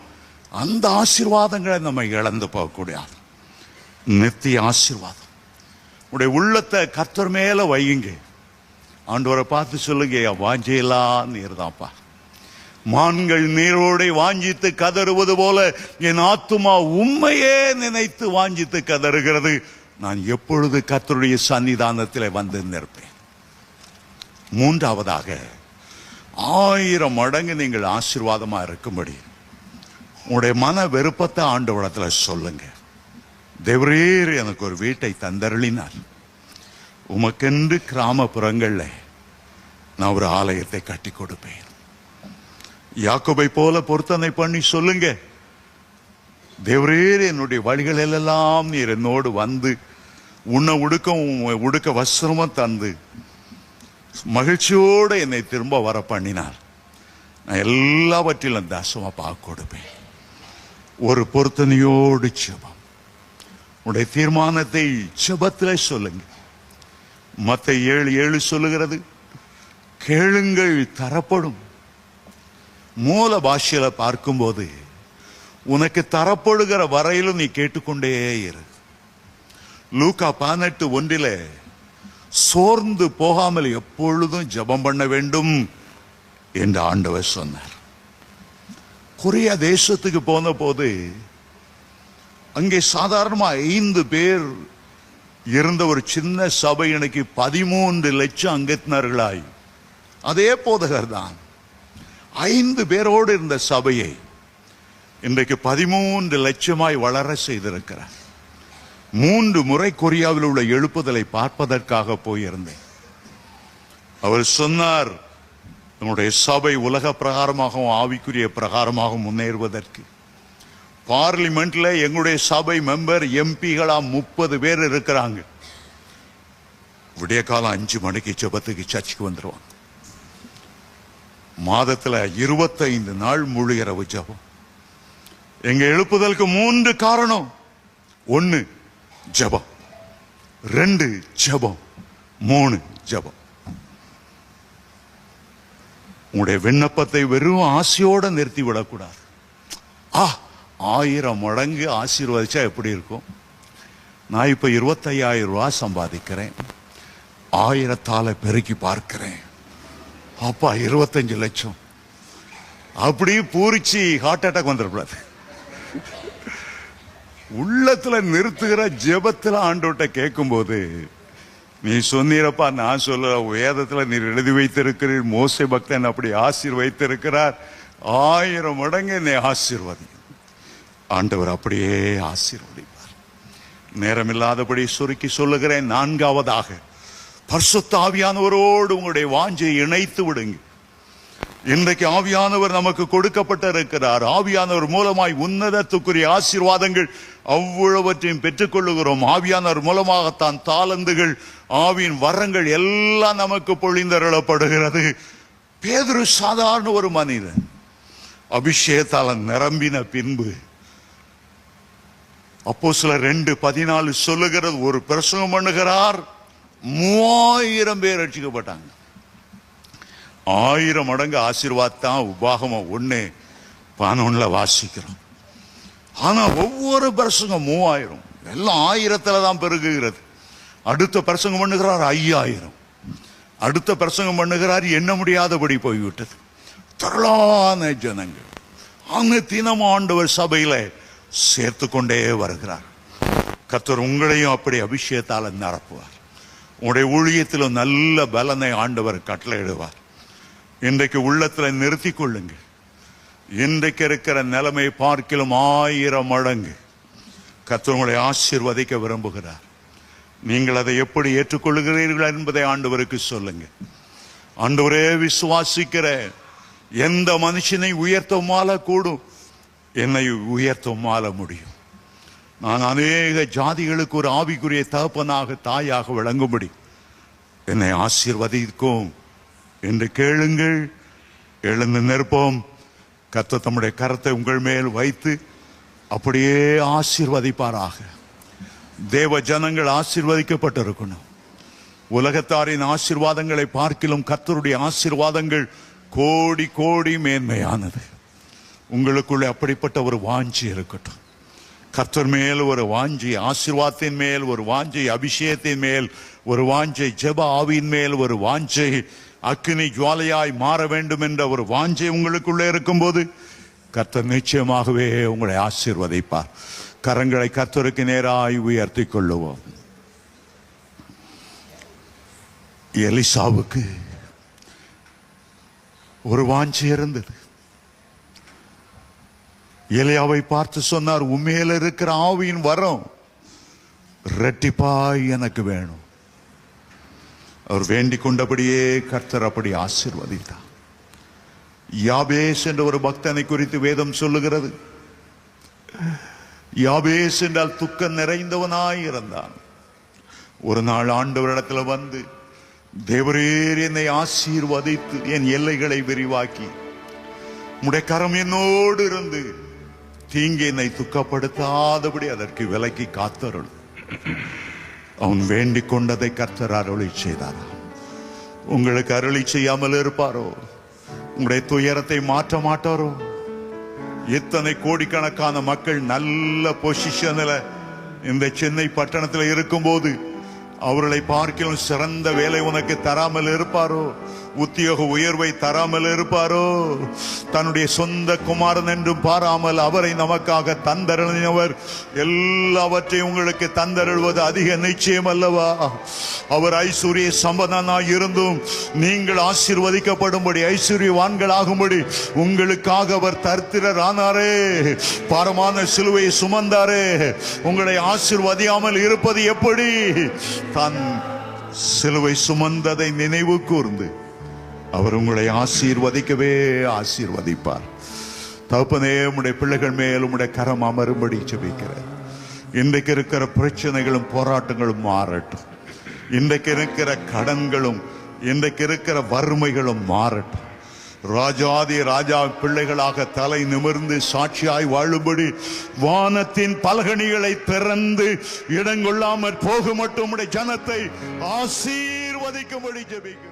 அந்த ஆசீர்வாதங்களை நம்ம இழந்து போகக்கூடிய நித்திய ஆசீர்வாதம். உடைய உள்ளத்தை கர்த்தர் மேல வையுங்க. ஆண்டவரை பார்த்து சொல்லுங்க, வாஞ்சையெல்லாம் நீர்தான்ப்பா. மான்கள் நீரோடை வாஞ்சித்து கதறுவது போல என் ஆத்துமா உண்மையே நினைத்து வாஞ்சித்து கதறுகிறது. நான் எப்பொழுது கர்த்தருடைய சன்னிதானத்தில் வந்து நிற்பேன். மூன்றாவதாக, 1000 மடங்கு நீங்கள் ஆசீர்வாதமா இருக்கும்படி உங்களுடைய மன விருப்பத்தை ஆண்டவரிடத்துல சொல்லுங்க. தேவரீர் எனக்கு ஒரு வீட்டை தந்தருளினார், உமக்கென்று கிராமப்புறங்கள்ல நான் ஒரு ஆலயத்தை கட்டி கொடுப்பேன். யாக்கோபை போல பொருத்தனை பண்ணி சொல்லுங்க, தேவரீர் என்னுடைய வழிகள் எல்லாம் நீர் என்னோடு வந்து உன்னை உடுக்க வஸ்திரமும் தந்து மகிழ்ச்சியோடு என்னை திரும்ப வர பண்ணினார். நான் எல்லாவற்றிலும் தசமா பார்க்க கொடுப்பேன். ஒரு பொருத்தனையோடு ஜெபம். உடைய தீர்மானத்தை ஜெபத்தில் சொல்லுங்க. மத்தேயு 7:7 சொல்லுகிறது, கேளுங்கள் தரப்படும். மூல பாஷையில பார்க்கும்போது உனக்கு தரப்படுகிற வரையிலும் நீ கேட்டுக்கொண்டே இரு. லூக்கா 18:1 சோர்ந்து போகாமல் எப்பொழுதும் ஜெபம் பண்ண வேண்டும் என்று ஆண்டவர் சொன்னார். கொரியா தேசத்துக்கு போன போது அங்கே சாதாரணமா 5 பேர் இருந்த ஒரு சின்ன சபை இன்னைக்கு 13 லட்சம் அங்கத்தினர்களாய், அதே போதகர் தான் 5 பேரோடு இருந்த சபையை இன்றைக்கு 13 லட்சமாய் வளர செய்திருக்கிறார். 3 முறை கொரியாவில் உள்ள எழுப்புதலை பார்ப்பதற்காக போயிருந்தேன். அவர் சொன்னார், நம்முடைய சபை உலக பிரகாரமாகவும் ஆவிக்குரிய பிரகாரமாகவும் முன்னேறுவதற்கு பார்லிமெண்ட்ல எங்களுடைய சபை மெம்பர் எம்பிகளா 30 பேர் இருக்கிறாங்க. விடிய காலம் 5 மணிக்கு ஜெபத்துக்கு சர்ச்சுக்கு வந்துருவாங்க. மாதத்துல 25 நாள் முழு இரவு ஜெபம். எங்க எழுப்புதலுக்கு 3 காரணம். 1 ஜெபம், 2 ஜெபம், 3 ஜெபம். உங்களுடைய விண்ணப்பத்தை வெறும் ஆசையோட நிறுத்தி விடக்கூடாது. 1000 மடங்கு ஆசீர்வதிச்சா எப்படி இருக்கும்? நான் இப்ப 25,000 ரூபாய் சம்பாதிக்கிறேன், 1000 பெருக்கி பார்க்கிறேன், அப்பா 25 லட்சம். அப்படி பூரிச்சு ஹார்ட் அட்டாக் வந்துடக்கூடாது. உள்ளத்துல நிறுத்துகிற ஜெபத்துல ஆண்டவர்கிட்ட கேட்கும் போது, நீ சொன்னீரப்பா, நான் சொல்ல, வேதத்துல நீர் எழுதி வைத்திருக்கிறீர், மோசே பக்தன் அப்படி ஆசீர்வதித்திருக்கிறார், 1000 மடங்கு என்னை ஆசீர்வதி. ஆண்டவர் அப்படியே ஆசீர்வதிப்பார். நேரமில்லாதபடி சுருக்கி சொல்லுகிறேன். 4ஆவதாக, பரிசுத்த ஆவியானவரோடு உங்களுடைய வாஞ்சை இணைத்து விடுங்க. இன்றைக்கு ஆவியானவர் நமக்கு கொடுக்கப்பட்டிருக்கிறார். ஆவியானவர் மூலமாய் உன்னதத்துக்குரிய ஆசீர்வாதங்கள் அவ்வளவற்றையும் பெற்றுக் கொள்ளுகிறோம். ஆவியானவர் மூலமாகத்தான் தாளந்துகள், ஆவியின் வரங்கள் எல்லாம் நமக்கு பொழிந்தருளப்படுகிறது. பேதுரு சாதாரண ஒரு மனிதன், அபிஷேகத்தால நிரம்பின பின்பு அப்போஸ்தலர் 2:14 சொல்லுகிறது, ஒரு பிரசங்கம் பண்ணுகிறார், 3000 பேர் ரட்சிக்கப்பட்டாங்க. 1000 மடங்கு ஆசீர்வாதம் உபாகமம் 1:11 வாசிக்கிறோம். ஆனா ஒவ்வொரு பிரசங்கம் 3000, எல்லாம் 1000 தான் பெருகுகிறது. அடுத்த பிரசங்கம் பண்ணுகிறார் 5000, அடுத்த பிரசங்கம் பண்ணுகிறார் எண்ண முடியாதபடி போய்விட்டது. திரளான ஜனங்கள் தினம் ஆண்டவர் சபையில சேர்த்து கொண்டே வருகிறார். கர்த்தர் உங்களையும் அப்படி அபிஷேகத்தால் நிரப்புவார். உங்களுடைய ஊழியத்திலும் நல்ல பலனை ஆண்டவர் கட்டளையிடுவார். இன்றைக்கு உள்ளத்துல நிறுத்தி கொள்ளுங்க. இன்றைக்கு இருக்கிற நிலைமை பார்க்கிலும் 1000 மடங்கு கர்த்தர் உங்களை ஆசீர்வதிக்க விரும்புகிறார். நீங்கள் அதை எப்படி ஏற்றுக்கொள்கிறீர்கள் என்பதை ஆண்டவருக்கு சொல்லுங்க. ஆண்டவரே, விசுவாசிக்கிற எந்த மனுஷனை உயர்த்தமால கூடும், என்னை உயர்த்தமால முடியும். நான் அநேக ஜாதிகளுக்கு ஒரு ஆவிக்குரிய தகப்பனாக தாயாக விளங்கும்படி என்னை ஆசீர்வதிக்கும் என்று கேளுங்கள். எழுந்து நிற்போம். கர்த்தர் தம்முடைய கரத்தை உங்கள் மேல் வைத்து அப்படியே ஆசீர்வதிப்பாராக. தேவ ஜனங்கள் ஆசீர்வதிக்கப்பட்டிருக்கணும். உலகத்தாரின் ஆசீர்வாதங்களை பார்க்கிலும் கர்த்தருடைய ஆசீர்வாதங்கள் கோடி கோடி மேன்மையானது. உங்களுக்குள்ளே அப்படிப்பட்ட ஒரு வாஞ்சி இருக்கட்டும். கர்த்தர் மேல் ஒரு வாஞ்சி, ஆசீர்வாதத்தின் மேல் ஒரு வாஞ்சை, அபிஷேகத்தின் மேல் ஒரு வாஞ்சை, ஜெப ஆவியின் மேல் ஒரு வாஞ்சை, அக்கினி ஜுவாலையாய் மாற வேண்டும் என்ற ஒரு வாஞ்சை உங்களுக்குள்ளே இருக்கும்போது கர்த்தர் நிச்சயமாகவே உங்களை ஆசீர்வதிப்பார். கரங்களை கர்த்தருக்கு நேராய் உயர்த்தி கொள்ளுவோம். எலிசாவுக்கு ஒரு வாஞ்சி இருந்தது. எலியாவை பார்த்து சொன்னார், உண்மையில இருக்கிற ஆவியின் வரம் இரட்டிப்பாய் எனக்கு வேணும். அவர் வேண்டிக் கொண்டபடியே கர்த்தர் அப்படி ஆசீர்வதித்தார். யாபேஸ் என்ற ஒரு பக்தனை குறித்து வேதம் சொல்லுகிறது. யாபேஸ் என்றால் துக்கம் நிறைந்தவனாய் இருந்தான். ஒரு நாள் ஆண்டவரிடத்துல வந்து, தேவரீர் என்னை ஆசீர்வதித்து என் எல்லைகளை விரிவாக்கி உம்முடைய கரம் என்னோடு இருந்து தீங்கி என்னை துக்கப்படுத்தாதபடி அதற்கு விலக்கி காத்தருள். அவன் வேண்டிக் கொண்டதை கர்த்தர் அருளி செய்தாராம். உங்களுக்கு அருளி செய்யாமல் இருப்பாரோ? உங்களுடைய துயரத்தை மாற்ற மாட்டாரோ? இத்தனை கோடிக்கணக்கான மக்கள் நல்ல பொசிஷன்ல இந்த சென்னை பட்டணத்தில் இருக்கும்போது அவர்களை பார்க்கிலும் சிறந்த வேலை உனக்கு தராமல் இருப்பாரோ? உத்தியோக உயர்வை தராமல் இருப்பாரோ? தன்னுடைய சொந்த குமாரன் என்றும் பாராமல் அவரை நமக்காக தந்தருளினவர் எல்லாவற்றையும் உங்களுக்கு தந்தருள்வது அதிக நிச்சயம் அல்லவா? அவர் ஐஸ்வர்ய சம்பந்தனாய் இருந்தும் நீங்கள் ஆசீர்வதிக்கப்படும்படி, ஐஸ்வர்யவான்களாகும்படி உங்களுக்காக அவர் தரித்திரர் ஆனாரே, பாரமான சிலுவையை சுமந்தாரே. உங்களை ஆசீர்வதியாமல் இருப்பது எப்படி? தன் சிலுவை சுமந்ததை நினைவு கூர்ந்து அவர் உங்களை ஆசீர்வதிக்கவே ஆசீர்வதிப்பார். தகப்பனே, உம்முடைய பிள்ளைகள் மேல் உம்முடைய கரம் அமரும்படி ஜெபிக்கிறேன். இன்றைக்கு இருக்கிற பிரச்சனைகளும் போராட்டங்களும் மாறட்டும். இன்றைக்கு இருக்கிற கடன்களும் இன்றைக்கு இருக்கிற வறுமைகளும் மாறட்டும். ராஜாதி ராஜா பிள்ளைகளாக தலை நிமிர்ந்து சாட்சியாய் வாழும்படி வானத்தின் பலகணிகளை திறந்து இடங்கொள்ளாமற் போக மட்டும் உம்முடைய ஜனத்தை ஆசீர்வதிக்கும்படி ஜெபிக்கிறேன்.